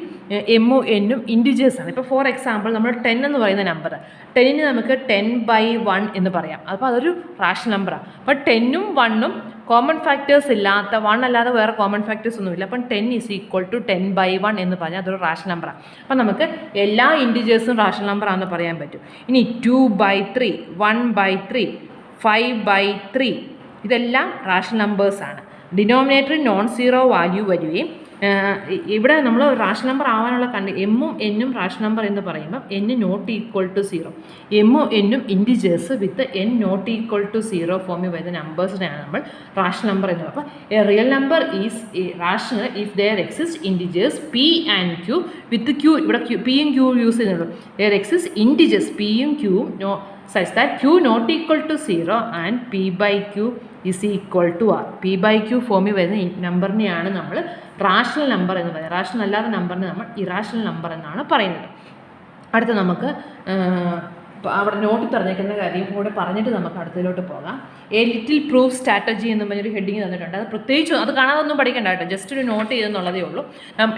എമ്മും എന്നും ഇൻറ്റിജേഴ്സാണ്. ഇപ്പോൾ ഫോർ എക്സാമ്പിൾ നമ്മൾ 10 എന്ന് പറയുന്ന നമ്പർ, 10ന് നമുക്ക് 10/1 എന്ന് പറയാം. അപ്പോൾ അതൊരു റാഷണൽ നമ്പറാണ്. അപ്പോൾ 10ഉം 1ഉം കോമൺ ഫാക്ടേഴ്സ് ഇല്ലാത്ത, 1 അല്ലാതെ വേറെ കോമൺ ഫാക്ടേഴ്സ് ഒന്നുമില്ല. അപ്പം 10 = 10/1 എന്ന് പറഞ്ഞാൽ അതൊരു റാഷണൽ നമ്പറാണ്. അപ്പം നമുക്ക് എല്ലാ ഇൻറ്റിജേഴ്സും റാഷണൽ നമ്പറാണെന്ന് പറയാൻ പറ്റും. ഇനി 2/3, 1/3, 5/3 ഇതെല്ലാം റാഷണൽ നമ്പേഴ്സാണ്. ഡിനോമിനേറ്ററിൽ നോൺ സീറോ വാല്യൂ വരികയും ഇവിടെ നമ്മൾ റാഷണൽ നമ്പർ ആവാനുള്ള എമ്മും എന്നും റാഷണൽ നമ്പർ എന്ന് പറയുമ്പോൾ n ≠ 0, എമ്മും എന്നും ഇൻറ്റിജേഴ്സ് വിത്ത് n ≠ 0 ഫോമിൽ വരുന്ന നമ്പേഴ്സിനെയാണ് നമ്മൾ റാഷണൽ നമ്പർ എന്ന് പറയുന്നത്. അപ്പോൾ A real number is rational if there exist integers p and q with q, ഇവിടെ പിയും q യൂസ് ചെയ്യുന്നുള്ളൂ. ദെയർ എക്സിസ്റ്റ് ഇൻറ്റിജേഴ്സ് പിയും qയും such that q not equal to 0 and p by q is equal to r. p by q ഫോമിൽ വരുന്ന നമ്പറിനെയാണ് നമ്മൾ rational number എന്ന് പറയുന്നത്. റാഷണൽ അല്ലാത്ത നമ്പറിനെ നമ്മൾ ഇറാഷണൽ നമ്പർ എന്നാണ് പറയുന്നത്. അടുത്ത നമുക്ക് അവിടെ നോട്ടിൽ പറഞ്ഞേക്കുന്ന കാര്യം കൂടെ പറഞ്ഞിട്ട് നമുക്ക് അടുത്തതിലോട്ട് പോകാം. എ ലിറ്റിൽ പ്രൂഫ് സ്ട്രാറ്റജി എന്ന് പറഞ്ഞൊരു ഹെഡിങ് തന്നിട്ടുണ്ട്. അത് പ്രത്യേകിച്ച് അത് കാണാതൊന്നും പഠിക്കേണ്ട കേട്ടോ, ജസ്റ്റ് ഒരു നോട്ട് ചെയ്തെന്നുള്ളതേ ഉള്ളൂ.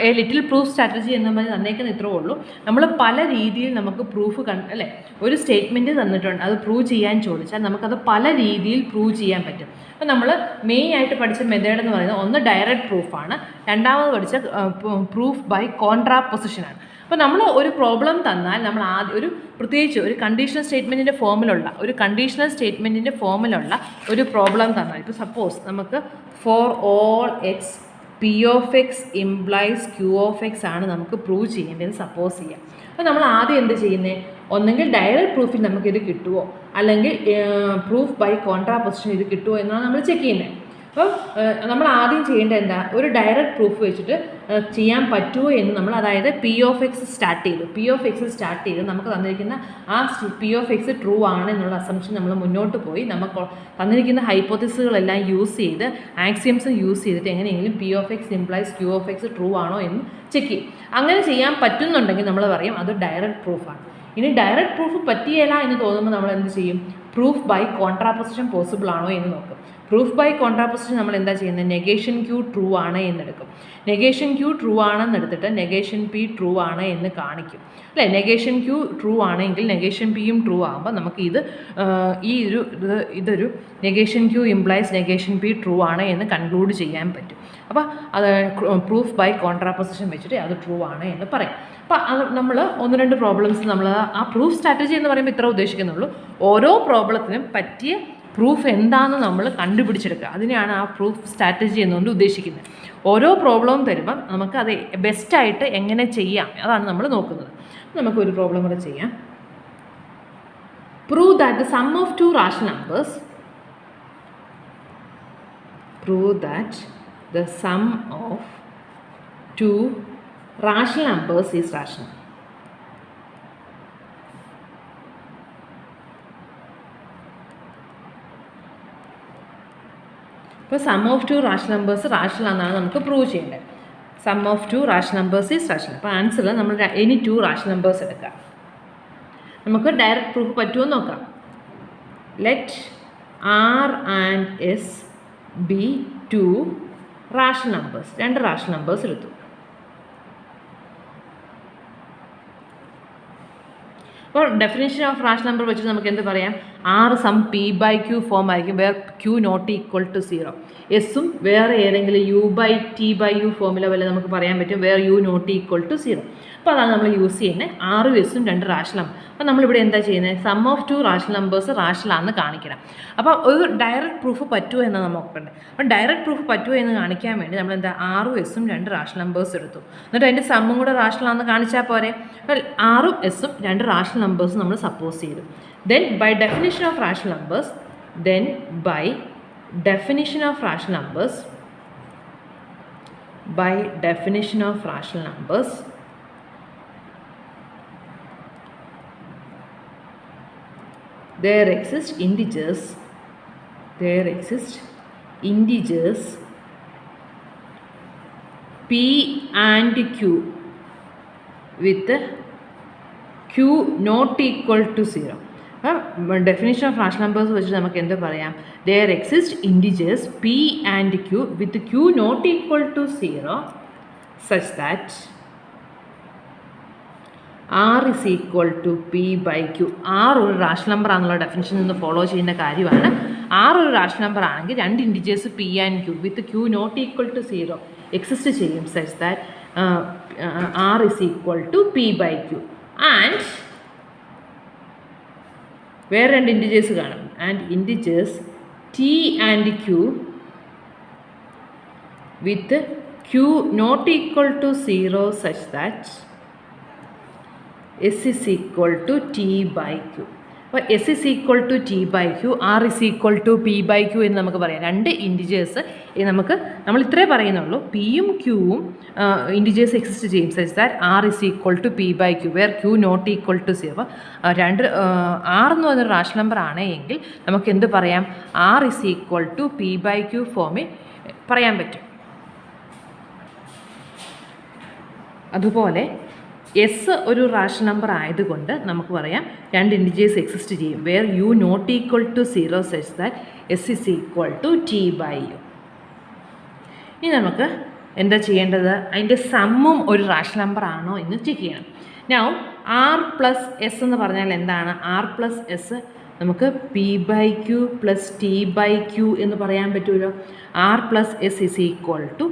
എ ലിറ്റിൽ പ്രൂഫ് സ്ട്രാറ്റജി എന്ന് പറഞ്ഞ് തന്നേക്കുന്ന ഇത്രേ ഉള്ളൂ. നമ്മൾ പല രീതിയിൽ നമുക്ക് പ്രൂഫ് അല്ലേ, ഒരു സ്റ്റേറ്റ്മെൻറ്റ് തന്നിട്ടുണ്ട്, അത് പ്രൂവ് ചെയ്യാൻ ചോദിച്ചാൽ നമുക്കത് പല രീതിയിൽ പ്രൂവ് ചെയ്യാൻ പറ്റും. അപ്പോൾ നമ്മൾ മെയിൻ ആയിട്ട് പഠിച്ച മെത്തേഡ് എന്ന് പറയുന്നത് ഒന്ന് ഡയറക്റ്റ് പ്രൂഫാണ്, രണ്ടാമത് പഠിച്ച പ്രൂഫ് ബൈ കോൺട്രാപ്പൊസിഷനാണ്. അപ്പോൾ നമ്മൾ ഒരു പ്രോബ്ലം തന്നാൽ നമ്മൾ ആദ്യം പ്രത്യേകിച്ച് ഒരു കണ്ടീഷണൽ സ്റ്റേറ്റ്മെൻറ്റിൻ്റെ ഫോമിലുള്ള ഒരു പ്രോബ്ലം തന്നാൽ, ഇപ്പോൾ സപ്പോസ് നമുക്ക് for all X P of X implies Q of X ആണ് നമുക്ക് പ്രൂവ് ചെയ്യേണ്ടത് സപ്പോസ് ചെയ്യാം. അപ്പോൾ നമ്മൾ ആദ്യം എന്ത് ചെയ്യുന്നത്, ഒന്നെങ്കിൽ ഡയറക്റ്റ് പ്രൂഫിൽ നമുക്കിത് കിട്ടുമോ അല്ലെങ്കിൽ പ്രൂഫ് ബൈ കോൺട്രാപ്പൊസിഷൻ ഇത് കിട്ടുമോ എന്നാണ് നമ്മൾ ചെക്ക് ചെയ്യുന്നത്. അപ്പോൾ നമ്മൾ ആദ്യം ചെയ്യേണ്ടത് എന്താ, ഒരു ഡയറക്റ്റ് പ്രൂഫ് വെച്ചിട്ട് ചെയ്യാൻ പറ്റുമോ എന്ന് നമ്മൾ, അതായത് പി ഓഫ് എക്സ് സ്റ്റാർട്ട് ചെയ്ത് നമുക്ക് തന്നിരിക്കുന്ന ആ പി ഓഫ് എക്സ് ട്രൂ ആണ് എന്നുള്ള അസംപ്ഷൻ നമ്മൾ മുന്നോട്ട് പോയി നമുക്ക് തന്നിരിക്കുന്ന ഹൈപ്പോത്തിസുകളെല്ലാം യൂസ് ചെയ്ത് ആക്സിയംസ് യൂസ് ചെയ്തിട്ട് എങ്ങനെയെങ്കിലും P of X implies Q of X true ആണോ എന്ന് ചെക്ക് ചെയ്യും. അങ്ങനെ ചെയ്യാൻ പറ്റുന്നുണ്ടെങ്കിൽ നമ്മൾ പറയും അത് ഡയറക്റ്റ് പ്രൂഫാണ്. ഇനി ഡയറക്റ്റ് പ്രൂഫ് പറ്റിയല്ല എന്ന് തോന്നുമ്പോൾ നമ്മൾ എന്ത് ചെയ്യും, പ്രൂഫ് ബൈ കോൺട്രാപ്പൊസിഷൻ പോസിബിൾ ആണോ എന്ന് നോക്കും. പ്രൂഫ് ബൈ കോൺട്രാപ്പൊസിഷൻ നമ്മൾ എന്താ ചെയ്യുന്നത്, നെഗേഷൻ ക്യൂ ട്രൂ ആണ് എന്നെടുക്കും. നെഗേഷൻ ക്യൂ ട്രൂ ആണെന്ന് എടുത്തിട്ട് നെഗേഷൻ പി ട്രൂ ആണ് എന്ന് കാണിക്കും അല്ലേ. നെഗേഷൻ ക്യൂ ട്രൂ ആണെങ്കിൽ നെഗേഷൻ പിയും ട്രൂ ആകുമ്പോൾ നമുക്ക് ഇതൊരു negation Q implies negation P true ആണ് എന്ന് കൺക്ലൂഡ് ചെയ്യാൻ പറ്റും. അപ്പോൾ അത് പ്രൂഫ് ബൈ കോൺട്രാപ്പൊസിഷൻ വെച്ചിട്ട് അത് ട്രൂ ആണ് എന്ന് പറയും. അപ്പോൾ അത് നമ്മൾ ഒന്ന് രണ്ട് പ്രോബ്ലംസ് നമ്മൾ ആ പ്രൂഫ് സ്ട്രാറ്റജി എന്ന് പറയുമ്പോൾ ഇത്ര ഉദ്ദേശിക്കുന്നുള്ളൂ. ഓരോ പ്രോബ്ലത്തിനും പറ്റിയ പ്രൂഫ് എന്താണെന്ന് നമ്മൾ കണ്ടുപിടിച്ചെടുക്കുക, അതിനെയാണ് ആ പ്രൂഫ് സ്ട്രാറ്റജി എന്നുകൊണ്ട് ഉദ്ദേശിക്കുന്നത്. ഓരോ പ്രോബ്ലവും തരുമ്പം നമുക്കത് ബെസ്റ്റായിട്ട് എങ്ങനെ ചെയ്യാം അതാണ് നമ്മൾ നോക്കുന്നത്. നമുക്കൊരു പ്രോബ്ലം കൂടെ ചെയ്യാം. Prove that the sum of two rational numbers is rational. ഇപ്പോൾ sum of two rational numbers rational എന്നാണ് നമുക്ക് പ്രൂവ് ചെയ്യേണ്ടത്. Sum of two rational numbers is rational. അപ്പോൾ ആൻസർ നമ്മൾ എനി 2 റാഷണൽ നമ്പേഴ്സ് എടുക്കാം. നമുക്ക് ഡയറക്റ്റ് പ്രൂഫ് പറ്റുമോ നോക്കാം. Let R and S be 2 rational numbers, 2 rational numbers എടുത്തു. അപ്പോൾ ഡെഫിനേഷൻ ഓഫ് റാഷണൽ നമ്പർ വെച്ചിട്ട് നമുക്ക് എന്ത് പറയാം, R some P by Q form ആയിരിക്കും where Q not equal to 0. എസ്സും വേറെ ഏതെങ്കിലും U by T by U ഫോമിലെ വല്ല നമുക്ക് പറയാൻ പറ്റും where U not equal to 0. അപ്പോൾ അതാണ് നമ്മൾ യൂസ് ചെയ്യുന്നത്. ആറും എസ്സും 2 റാഷണൽ. അപ്പോൾ നമ്മളിവിടെ എന്താ ചെയ്യുന്നത്, സം ഓഫ് 2 റാഷണൽ നമ്പേഴ്സ് റാഷണലാണെന്ന് കാണിക്കണം. അപ്പോൾ ഒരു ഡയറക്റ്റ് പ്രൂഫ് പറ്റുമോ എന്ന് നമ്മൾ നോക്കണ്ടേ. അപ്പോൾ ഡയറക്റ്റ് പ്രൂഫ് പറ്റുമോ എന്ന് കാണിക്കാൻ വേണ്ടി നമ്മൾ എന്താ, ആറും എസ്സും 2 റാഷണൽ നമ്പേഴ്സ് എടുത്തു. എന്നിട്ട് അതിൻ്റെ സമ്മും കൂടെ റാഷണലാണെന്ന് കാണിച്ചാൽ പോരെ. അപ്പോൾ ആറും എസ്സും 2 റാഷണൽ നമ്പേഴ്സ് നമ്മൾ സപ്പോസ് ചെയ്തു. Then by definition of rational numbers, there exist integers p and q with q not equal to 0. Definition of rational numbers വെച്ച് നമുക്ക് എന്ത് പറയാം? There exist integers p and q with q not equal to 0 such that r is equal to p by q. r ഒരു rational number ആണെന്നുള്ള definition നിന്ന് follow ചെയ്യുന്ന കാര്യമാണ്. r ഒരു റാഷണൽ നമ്പർ ആണെങ്കിൽ രണ്ട് integers p and q with q not equal to 0 exist ചെയ്യും such that r is equal to p by q. And വേറെ രണ്ട് ഇൻഡിജേഴ്സ് കാണും. And integers t and q with q not equal to 0 such that s is equal to t by q. അപ്പോൾ s is equal to t by q, r is equal to p by q എന്ന് നമുക്ക് പറയാം. രണ്ട് integers നമ്മൾ ഇത്രേ പറയുന്നുള്ളൂ. പിയും ക്യൂവും ഇൻഡിജേഴ്സ് എക്സിസ്റ്റ് ചെയ്യും such that r is equal to p by q where q not equal to 0. രണ്ട് r എന്ന് പറയുന്ന റാഷണൽ നമ്പർ ആണ് എങ്കിൽ നമുക്ക് എന്ത് പറയാം? r is equal to p by q ഫോമിൽ പറയാൻ പറ്റും. അതുപോലെ എസ് ഒരു റാഷണൽ നമ്പർ ആയതുകൊണ്ട് നമുക്ക് പറയാം രണ്ട് ഇൻഡിജേഴ്സ് എക്സിസ്റ്റ് ചെയ്യും where U not equal to 0 such that S is equal to T by U. ഇനി നമുക്ക് എന്താ ചെയ്യേണ്ടത്? അതിൻ്റെ സമ്മും ഒരു റാഷണൽ നമ്പർ ആണോ എന്ന് ചെക്ക് ചെയ്യണം. നൗ ആർ പ്ലസ് എസ് എന്ന് പറഞ്ഞാൽ എന്താണ്? ആർ പ്ലസ് എസ് നമുക്ക് P by Q plus T by Q എന്ന് പറയാൻ പറ്റുമല്ലോ. R plus S is equal to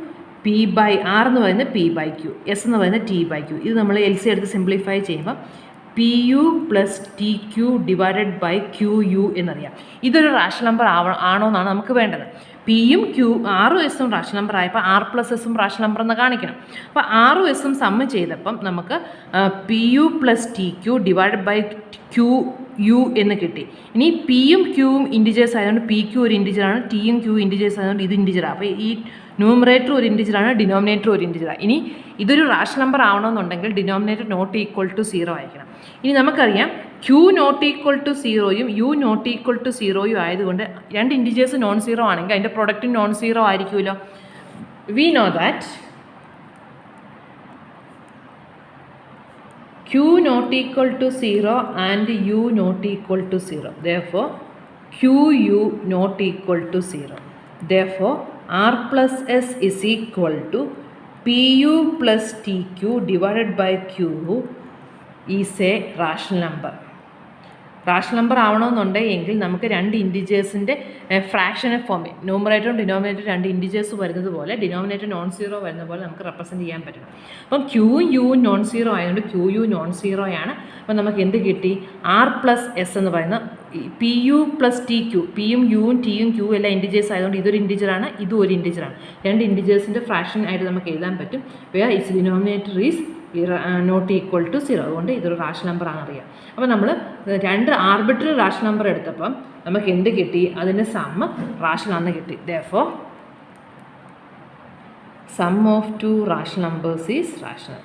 P by R എന്ന് പറയുന്നത് പി ബൈ ക്യു, എസ് എന്ന് പറയുന്നത് ടി ബൈ ക്യു. ഇത് നമ്മൾ എൽ സി എടുത്ത് സിംപ്ലിഫൈ ചെയ്യുമ്പോൾ P U plus T Q divided by Q U എന്നറിയാം. ഇതൊരു റാഷണൽ നമ്പർ ആണോ എന്നാണ് നമുക്ക് വേണ്ടത്. പിയും ക്യൂ ആറും എസും റാഷണൽ നമ്പർ ആയപ്പോൾ ആർ പ്ലസ് എസും റാഷണൽ നമ്പർ എന്ന് കാണിക്കണം. അപ്പോൾ ആറും എസും സമ്മ് ചെയ്തപ്പം നമുക്ക് P U plus T Q divided by Q U എന്ന് കിട്ടി. ഇനി പിയും ക്യൂവും ഇൻഡിജേഴ്സ് ആയതുകൊണ്ട് പി ക്യു ഒരു ഇൻഡിജറാണ്, ടിയും ക്യൂ ഇൻഡിജേഴ്സ് ആയതുകൊണ്ട് ഇത് ഇൻഡിജറാണ്. അപ്പോൾ ഈ ന്യൂമറേറ്റർ ഒരു ഇൻഡിജറാണ്, ഡിനോമിനേറ്റർ ഒരു ഇൻഡിജറാണ്. ഇനി ഇതൊരു റാഷണൽ നമ്പർ ആവണമെന്നുണ്ടെങ്കിൽ ഡിനോമിനേറ്റർ നോട്ട് ഈക്വൽ ടു 0 ആയിരിക്കണം. ഇനി നമുക്കറിയാം ക്യൂ നോട്ട് ഈക്വൽ ടു 0യും യു നോട്ട് ഈക്വൽ ടു 0യും ആയതുകൊണ്ട് രണ്ട് ഇൻഡിജേഴ്സ് നോൺ 0 ആണെങ്കിൽ അതിൻ്റെ പ്രൊഡക്റ്റും നോൺ 0 ആയിരിക്കുമല്ലോ. V know that q not equal to 0 and u not equal to 0. Therefore, qu not equal to 0. Therefore, r plus s is equal to pu plus tq divided by q is a rational number. Rational number ആവണമെന്നുണ്ടെങ്കിൽ നമുക്ക് രണ്ട് ഇൻഡിജേഴ്സിൻ്റെ ഫ്രാക്ഷനെ form ന്യൂമറേറ്ററും ഡിനോമിനേറ്ററും രണ്ട് integers വരുന്നത് പോലെ denominator non 0 വരുന്ന പോലെ നമുക്ക് represent ചെയ്യാൻ പറ്റണം. അപ്പം ക്യൂ യു നോൺ 0 ആയതുകൊണ്ട് ക്യൂ യു നോൺ 0 ആണ്. അപ്പം നമുക്ക് എന്ത് കിട്ടി? ആർ പ്ലസ് എസ് എന്ന് പറയുന്ന P U plus T Q, പിയും യുവും ടിയും ക്യൂ എല്ലാം ഇൻഡിജേഴ്സ് ആയതുകൊണ്ട് ഇതൊരു ഇൻഡിജറാണ്, ഇതും ഒരു ഇൻഡിജറാണ്. രണ്ട് ഇൻഡിജേഴ്സിൻ്റെ ഫ്രാക്ഷൻ ആയിട്ട് നമുക്ക് എഴുതാൻ പറ്റും. Where its denominator is not equal to 0. അതുകൊണ്ട് ഇതൊരു റാഷണൽ നമ്പർ ആണെന്നറിയാം. അപ്പോൾ നമ്മൾ രണ്ട് ആർബിട്രറി റാഷണൽ നമ്പർ എടുത്തപ്പം നമുക്ക് എന്ത് കിട്ടി? അതിൻ്റെ സമ്മ് റാഷണൽ ആണെന്ന് കിട്ടി. Therefore, sum of two rational numbers is rational.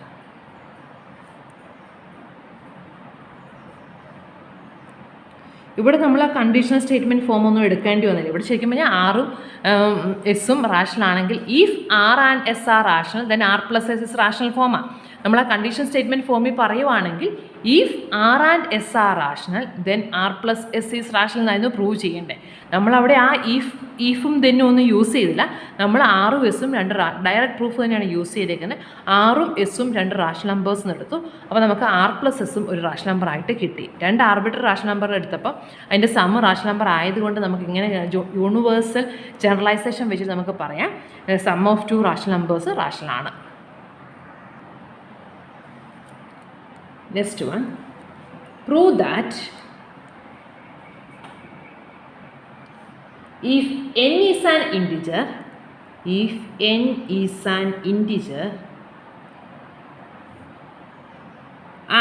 ഇവിടെ നമ്മൾ ആ കണ്ടീഷണൽ സ്റ്റേറ്റ്മെൻറ്റ് ഫോം ഒന്നും എടുക്കേണ്ടി വന്നില്ല. ഇവിടെ ശരിക്കും പറഞ്ഞാൽ ആറും എസും റാഷണൽ ആണെങ്കിൽ if R and S are rational then R plus S is rational ഫോമാണ്. നമ്മൾ ആ കണ്ടീഷൻ സ്റ്റേറ്റ്മെൻറ്റ് ഫോമിൽ പറയുവാണെങ്കിൽ if R and S are rational then R plus S is rational എന്നായിരുന്നു പ്രൂവ് ചെയ്യേണ്ടത്. നമ്മളവിടെ ആ ഈഫും ദെന്നും ഒന്നും യൂസ് ചെയ്തില്ല. നമ്മൾ ആറും എസും രണ്ട് ഡയറക്റ്റ് പ്രൂഫ് തന്നെയാണ് യൂസ് ചെയ്തേക്കുന്നത്. ആറും എസും രണ്ട് റാഷണൽ നമ്പേഴ്സ് എടുത്തു. അപ്പോൾ നമുക്ക് ആർ പ്ലസ് എസും ഒരു റാഷണൽ നമ്പർ ആയിട്ട് കിട്ടി. രണ്ട് ആർബിട്രറി റാഷണൽ നമ്പർ എടുത്തപ്പോൾ അതിൻ്റെ സമ്മ് റാഷണൽ നമ്പർ ആയതുകൊണ്ട് നമുക്ക് ഇങ്ങനെ യൂണിവേഴ്സൽ ജനറലൈസേഷൻ വെച്ച് നമുക്ക് പറയാം sum of two rational numbers rational ആണ്. Next one, prove that if n is an integer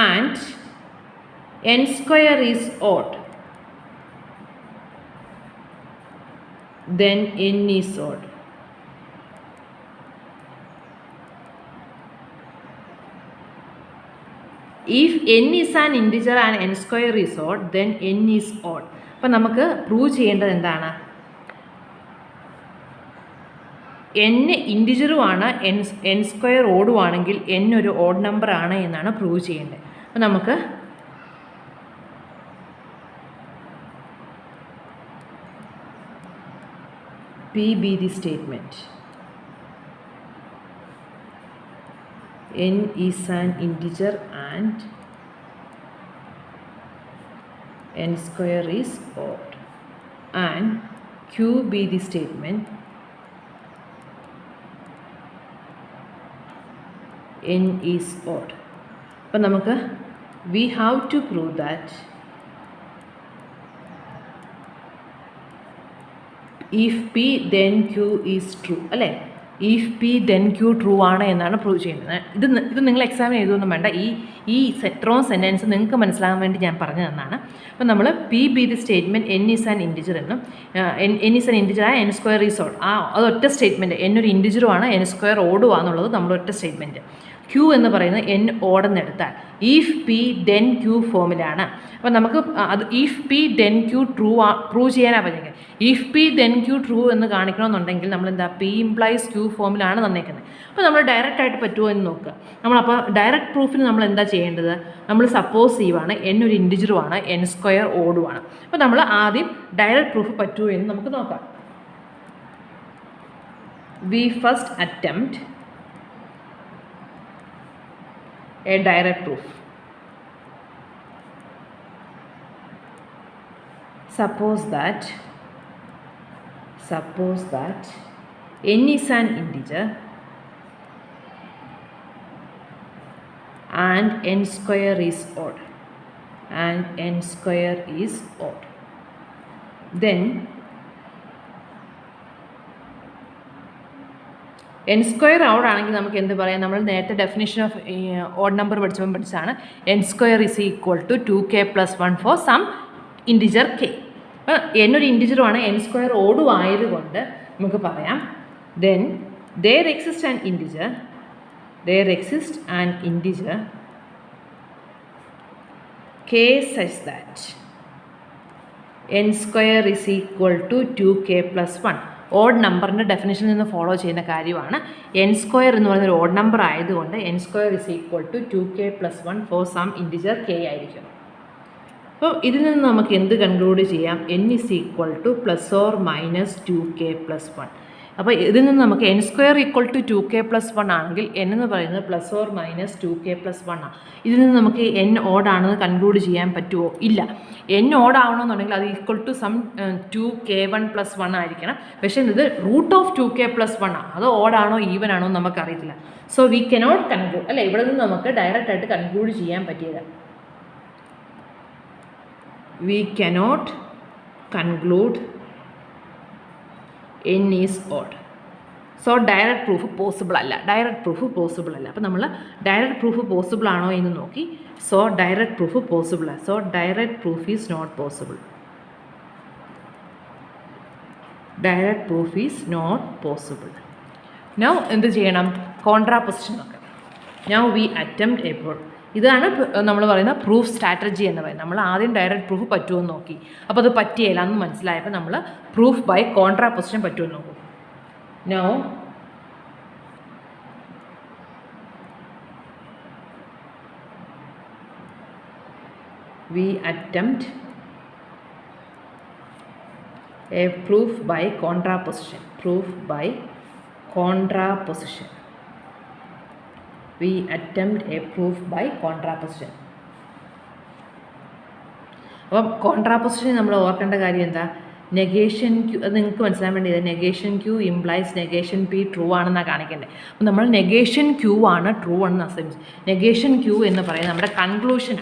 and n square is odd, then n is odd. If n is an integer and n square is odd then n is odd. അപ്പം നമുക്ക് prove ചെയ്യേണ്ടത് എന്താണ്? n ഇൻറ്റിജറുമാണ്, n square ഓടുവാണെങ്കിൽ n ഒരു odd number ആണ് എന്നാണ് prove ചെയ്യേണ്ടത്. അപ്പം നമുക്ക് P be the statement. N is an integer and n square is odd. And Q be the statement. N is odd. അപ്പം നമുക്ക് we have to prove that if P then Q is true, അല്ലേ? If P then Q true ആണ് എന്നാണ് prove ചെയ്യുന്നത്. ഇത് നിങ്ങൾ എക്സാമിന് എഴുതുമൊന്നും വേണ്ട, ഈ സെട്രോൺ സെൻറ്റൻസ് നിങ്ങൾക്ക് മനസ്സിലാകാൻ വേണ്ടി ഞാൻ പറഞ്ഞു തന്നാണ്. അപ്പം നമ്മൾ P be the statement n is an integer എന്നും n is an integer ആ n സ്ക്വയർ ഈസ് ഓഡ്, അത് ഒറ്റ സ്റ്റേറ്റ്മെൻറ്റ്, n ഒരു ഇൻറ്റിജറുമാണ് n സ്ക്വയർ ഓടുവാന്നുള്ളത് നമ്മൾ ഒറ്റ സ്റ്റേറ്റ്മെൻറ്റ്. Q എന്ന് പറയുന്നത് n ഓടെന്ന് എടുത്താൽ ഇഫ് P then Q ഫോമിലാണ്. അപ്പം നമുക്ക് അത് if P then Q prove ചെയ്യാനാണ് പറഞ്ഞത്. If P then Q true എന്ന് കാണിക്കണമെന്നുണ്ടെങ്കിൽ നമ്മൾ എന്താ P ഇംപ്ലൈസ് Q ഫോമിലാണ് തന്നേക്കുന്നത്. അപ്പോൾ നമ്മൾ ഡയറക്റ്റ് ആയിട്ട് പറ്റുമോ എന്ന് നോക്കുക. നമ്മളപ്പോൾ ഡയറക്റ്റ് പ്രൂഫിന് നമ്മൾ എന്താ ചെയ്യേണ്ടത്? നമ്മൾ സപ്പോസ് ചെയ്യുവാണ് n ഒരു ഇൻറ്റിജറുമാണ് n സ്ക്വയർ ഓടുവാണ്. അപ്പോൾ നമ്മൾ ആദ്യം ഡയറക്റ്റ് പ്രൂഫ് പറ്റുമോ എന്ന് നമുക്ക് നോക്കാം. We first attempt a direct proof. Suppose that n is an integer and n square is odd, then n square odd ആണെങ്കിൽ നമുക്ക് എന്ത് പറയാം? നമ്മൾ നേരത്തെ ഡെഫിനിഷൻ ഓഫ് ഓഡ് നമ്പർ പഠിച്ചാണ് n square is equal to 2k + 1 for some integer k. n ഒരു ഇൻറ്റിജറുമാണ്, n square ഓടും ആയതുകൊണ്ട് നമുക്ക് പറയാം then there exists an integer k such that n square is equal to 2k + 1. Odd നമ്പറിൻ്റെ ഡെഫിനേഷനിൽ നിന്ന് follow ചെയ്യുന്ന കാര്യമാണ്. n സ്ക്വയർ എന്ന് പറയുന്നൊരു ഓഡ് നമ്പർ ആയതുകൊണ്ട് n square is equal to 2k + 1 for some integer k ആയിരിക്കും. അപ്പോൾ ഇതിൽ നിന്ന് നമുക്ക് എന്ത് കൺക്ലൂഡ് ചെയ്യാം? n is equal to ± 2k + 1. അപ്പോൾ ഇതിൽ നിന്ന് നമുക്ക് n square equal to 2k + 1 ആണെങ്കിൽ n എന്ന് പറയുന്നത് ± 2k + 1 ആണ്. ഇതിൽ നിന്ന് നമുക്ക് n ഓഡ് ആണെന്ന് കൺക്ലൂഡ് ചെയ്യാൻ പറ്റുമോ? ഇല്ല. n ഓഡ് ആവണമെന്നുണ്ടെങ്കിൽ അത് ഈക്വൽ ടു സം 2k1 + 1 ആയിരിക്കണം. പക്ഷേ ഇത് √2k + 1 ആണ്. അത് ഓഡാണോ ഈവൻ ആണോ നമുക്കറിയത്തില്ല. സോ വി കനോട്ട് കൺക്ലൂഡ്, അല്ലേ? ഇവിടെ നിന്ന് നമുക്ക് ഡയറക്റ്റ് ആയിട്ട് കൺക്ലൂഡ് ചെയ്യാൻ പറ്റിയത് we cannot conclude n is odd. So direct proof possible അല്ല. അപ്പോൾ നമ്മൾ ഡയറക്റ്റ് പ്രൂഫ് പോസിബിൾ ആണോ എന്ന് നോക്കി. സോ ഡയറക്റ്റ് പ്രൂഫ് പോസിബിൾ ആണ്. So direct proof is not possible. Now എന്ത് ചെയ്യണം? കോൺട്രാപൊസിഷൻ നോക്കാം. Now we attempt a proof. ഇതാണ് നമ്മൾ പറയുന്ന പ്രൂഫ് സ്ട്രാറ്റജി എന്ന് പറയുന്നത്. നമ്മൾ ആദ്യം ഡയറക്റ്റ് പ്രൂഫ് പറ്റുമെന്ന് നോക്കി, അപ്പോൾ അത് പറ്റിയില്ല എന്ന് മനസ്സിലായപ്പോൾ നമ്മൾ പ്രൂഫ് ബൈ കോൺട്രാപൊസിഷൻ പറ്റുമെന്ന് നോക്കും. Now we attempt a proof by contraposition. We attempt a proof by contraposition. അപ്പം കോൺട്രാപോസിഷൻ നമ്മൾ ഓർക്കേണ്ട കാര്യം എന്താ? നെഗേഷൻ ക്യൂ, അത് നിങ്ങൾക്ക് മനസ്സിലാൻ വേണ്ടി negation Q implies negation P true ആണെന്നാണ് കാണിക്കേണ്ടത്. അപ്പം നമ്മൾ നെഗേഷൻ ക്യൂ ആണ് ട്രൂ ആണെന്ന് അസംസ്. നെഗേഷൻ ക്യൂ എന്ന് പറയുന്നത് നമ്മുടെ കൺക്ലൂഷൻ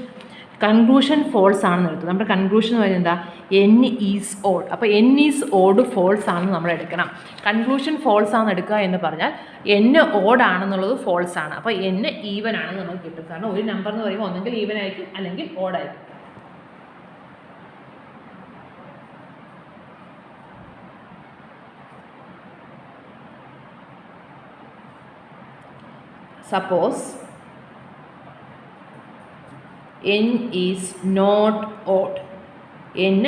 ഫോൾസ് ആണെന്ന് എടുത്തു. നമ്മുടെ കൺക്ലൂഷൻ എന്ന് പറയുന്നത് എന്താ? n is odd. അപ്പോൾ n ഈസ് ഓഡ് ഫോൾസ് ആണെന്ന് നമ്മൾ എടുക്കണം. കൺക്ലൂഷൻ ഫോൾസ് ആണെന്ന് എടുക്കുക എന്ന് പറഞ്ഞാൽ n ഓഡ് ആണെന്നുള്ളത് ഫോൾസ് ആണ്. അപ്പോൾ n ഈവൻ ആണെന്ന് നമുക്ക് കിട്ടും. കാരണം ഒരു നമ്പർ എന്ന് പറയുമ്പോൾ ഒന്നെങ്കിൽ ഈവൻ ആയിരിക്കും അല്ലെങ്കിൽ ഓഡ് ആയിരിക്കും. Suppose n is not odd. n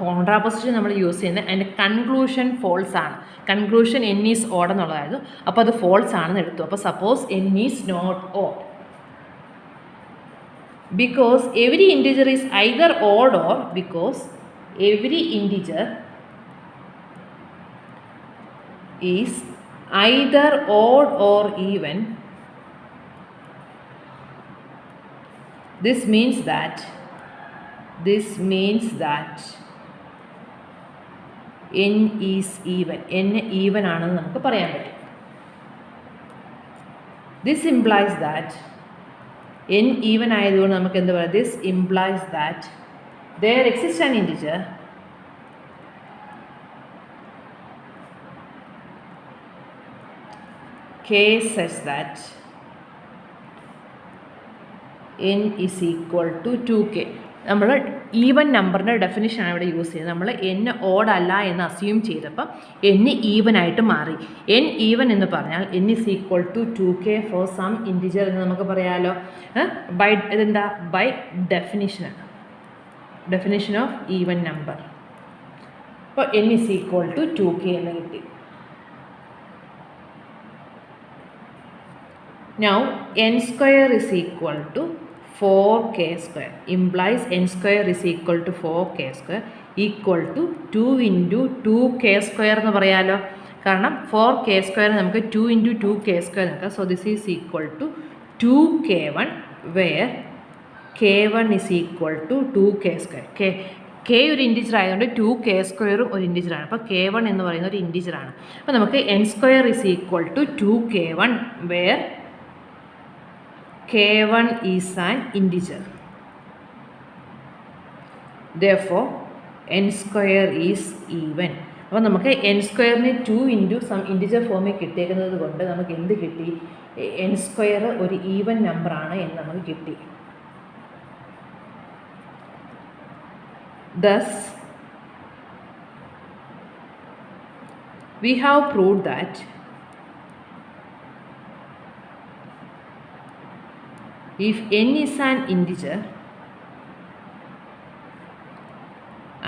contraposition നമ്മൾ യൂസ് ചെയ്യുന്നത് അതിൻ്റെ കൺക്ലൂഷൻ ഫോൾസ് ആണ്. കൺക്ലൂഷൻ n ഈസ് ഓഡ് എന്നുള്ളതായിരുന്നു. അപ്പോൾ അത് ഫോൾസ് ആണെന്ന് എടുത്തു. അപ്പോൾ suppose n is not odd because every integer is either odd or because every integer is either odd or even. This means that n is even. n even ആണെന്ന് നമുക്ക് പറയാൻ പറ്റും. This implies that n even ആയതുകൊണ്ട് നമുക്ക് എന്താ പറയുക, this implies that there exists an integer k such that n is equal to 2k. നമ്മൾ even നമ്പറിൻ്റെ ഡെഫിനിഷനാണ് ഇവിടെ യൂസ് ചെയ്തത്. നമ്മൾ n ഓഡ് അല്ല എന്ന് അസ്യൂം ചെയ്തപ്പോൾ n ഈവൻ ആയിട്ട് മാറി. n ഈവൻ എന്ന് പറഞ്ഞാൽ n is equal to 2k for some integer എന്ന് നമുക്ക് പറയാമല്ലോ. ബൈ ഇതെന്താ, ബൈ ഡെഫിനിഷനാണ്, ഡെഫിനിഷൻ ഓഫ് ഈവൻ നമ്പർ. അപ്പോൾ n is equal to 2k എന്ന് കിട്ടി. Now n square is equal to 4k square implies n square is equal to 4k square equal to 2 into 2k square എന്ന് പറയാമല്ലോ. കാരണം 4k square നമുക്ക് 2 into 2k square നോക്കാം. So this is equal to 2k1 where k1 is equal to 2k square. k ഒരു integer ആയതുകൊണ്ട് 2k സ്ക്വയറും ഒരു ഇൻറ്റിജറാണ്. അപ്പോൾ k1 എന്ന് പറയുന്ന ഒരു ഇൻറ്റിജറാണ്. അപ്പോൾ നമുക്ക് n square is equal to 2k1 where k1 is an integer. Therefore n square is even. അപ്പോൾ നമുക്ക് n സ്ക്വയറിന് 2 ഇൻറ്റു സം ഇൻറ്റിജർ ഫോമിൽ കിട്ടിയേക്കുന്നത് കൊണ്ട് നമുക്ക് എന്ത് കിട്ടി, n സ്ക്വയർ ഒരു ഈവൻ നമ്പറാണ് എന്ന് നമുക്ക് കിട്ടി. Thus we have proved that if n is an integer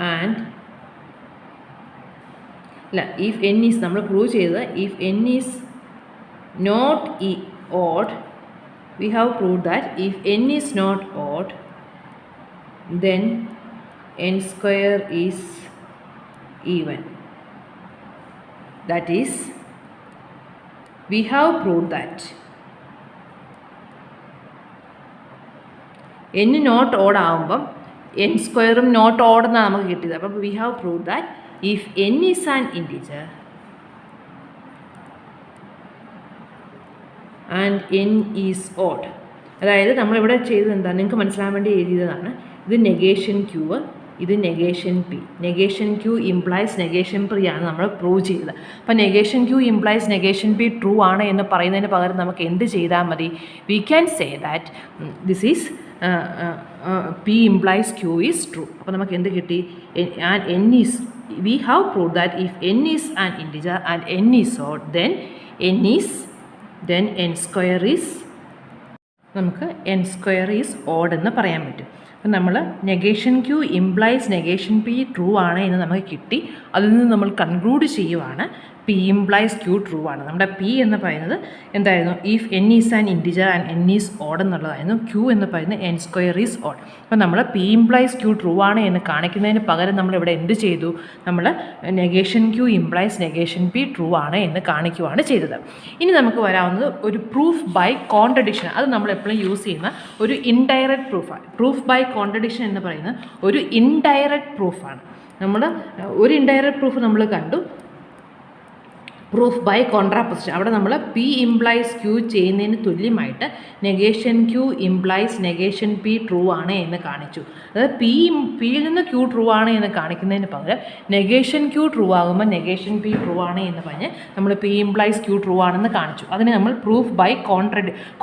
and if n is, നമ്മൾ പ്രൂവ് ചെയ്തത് if n is not odd, we have proved that if n is not odd then n square is even. That is, we have proved that n not odd ആകുമ്പം n സ്ക്വയറും not odd എന്നാണ് നമുക്ക് കിട്ടിയത്. അപ്പം we have prove that if n is an integer and n is odd, അതായത് നമ്മളിവിടെ ചെയ്തത് എന്താണ് നിങ്ങൾക്ക് മനസ്സിലാൻ വേണ്ടി എഴുതിയതാണ്. ഇത് നെഗേഷൻ ക്യൂ, ഇത് negation P. Negation Q implies negation P ആണ് നമ്മൾ പ്രൂവ് ചെയ്തത്. അപ്പോൾ negation Q implies negation P true ആണ് എന്ന് പറയുന്നതിന് പകരം നമുക്ക് എന്ത് ചെയ്താൽ മതി, we can say that this is P implies Q is true. അപ്പോൾ നമുക്ക് എന്ത് കിട്ടി, and n is, we have prove that if n is an integer and n is odd then n square is, നമുക്ക് n square is odd എന്ന് പറയാൻ പറ്റും. അപ്പം നമ്മൾ negation Q implies negation P true ആണ് എന്ന് നമുക്ക് കിട്ടി. അതിൽ നിന്ന് നമ്മൾ കൺക്ലൂഡ് ചെയ്യുവാണ് പി ഇംപ്ലൈസ് ക്യൂ ട്രൂ ആണ്. നമ്മുടെ പി എന്ന് പറയുന്നത് എന്തായിരുന്നു, if n is an integer and n is odd എന്നുള്ളതായിരുന്നു. ക്യൂ എന്ന് പറയുന്നത് n സ്ക്വയർ ഈസ് ഓഡ്. അപ്പോൾ നമ്മൾ പി ഇംപ്ലൈസ് ക്യൂ ട്രൂ ആണ് എന്ന് കാണിക്കുന്നതിന് പകരം നമ്മളിവിടെ എന്ത് ചെയ്തു, നമ്മൾ negation Q implies negation P true ആണ് എന്ന് കാണിക്കുകയാണ് ചെയ്തത്. ഇനി നമുക്ക് വരാവുന്നത് ഒരു പ്രൂഫ് ബൈ കോൺട്രഡിക്ഷൻ. അത് നമ്മൾ എപ്പോഴും യൂസ് ചെയ്യുന്ന ഒരു ഇൻഡയറക്റ്റ് പ്രൂഫാണ്. പ്രൂഫ് ബൈ കോൺട്രഡിക്ഷൻ എന്ന് പറയുന്നത് ഒരു ഇൻഡയറക്റ്റ് പ്രൂഫാണ്. നമ്മൾ ഒരു ഇൻഡയറക്റ്റ് പ്രൂഫ് നമ്മൾ കണ്ടു, പ്രൂഫ് ബൈ കോൺട്രാപോസിഷൻ. അവിടെ നമ്മൾ പി ഇംപ്ലൈസ് ക്യൂ ചെയ്യുന്നതിന് തുല്യമായിട്ട് negation Q implies negation P true ആണ് എന്ന് കാണിച്ചു. അതായത് പിയിൽ നിന്ന് ക്യൂ ട്രൂ ആണ് എന്ന് കാണിക്കുന്നതിന് പകരം നെഗേഷൻ ക്യൂ ട്രൂ ആകുമ്പോൾ നെഗേഷൻ പി ട്രൂ ആണ് എന്ന് പറഞ്ഞ് നമ്മൾ പി ഇംപ്ലൈസ് ക്യൂ ട്രൂ ആണെന്ന് കാണിച്ചു. അതിന് നമ്മൾ പ്രൂഫ് ബൈ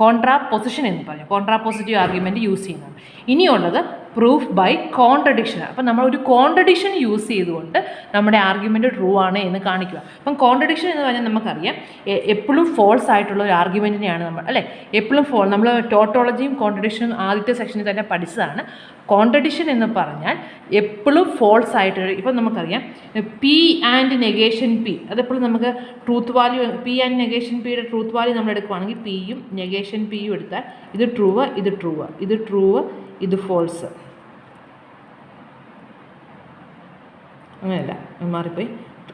കോൺട്രാപോസിഷൻ എന്ന് പറഞ്ഞു. കോൺട്രാപോസിറ്റീവ് ആർഗ്യുമെൻറ്റ് യൂസ് ചെയ്യുന്നതാണ്. ഇനിയുള്ളത് പ്രൂഫ് ബൈ കോൺട്രഡിക്ഷൻ. അപ്പം നമ്മളൊരു കോൺട്രഡിക്ഷൻ യൂസ് ചെയ്തുകൊണ്ട് നമ്മുടെ ആർഗ്യുമെൻറ്റ് ട്രൂ ആണ് എന്ന് കാണിക്കുക. അപ്പം കോൺട്രഡിക്ഷൻ എന്ന് പറഞ്ഞാൽ നമുക്കറിയാം എപ്പോഴും ഫോൾസ് ആയിട്ടുള്ള ഒരു ആർഗ്യുമെൻറ്റിനെയാണ് നമ്മൾ അല്ലേ എപ്പോഴും നമ്മൾ ടോട്ടോളജിയും കോൺട്രഡിക്ഷനും ആദ്യത്തെ സെക്ഷനിൽ തന്നെ പഠിച്ചതാണ്. കോൺട്രഡിക്ഷൻ എന്ന് പറഞ്ഞാൽ എപ്പോഴും ഫോൾസ് ആയിട്ട് ഇപ്പം നമുക്കറിയാം പി ആൻഡ് നെഗേഷൻ പി അതെപ്പോഴും നമുക്ക് truth value P and negation പിയുടെ ട്രൂത്ത് വാല്യൂ നമ്മൾ എടുക്കുകയാണെങ്കിൽ പിയും നെഗേഷൻ പിയും എടുത്താൽ ഇത് ട്രൂവ് ഇത് ട്രൂവ് ഇത് ട്രൂവ് ഇത് ഫോൾസ് അങ്ങനെയല്ല മാറിപ്പോയി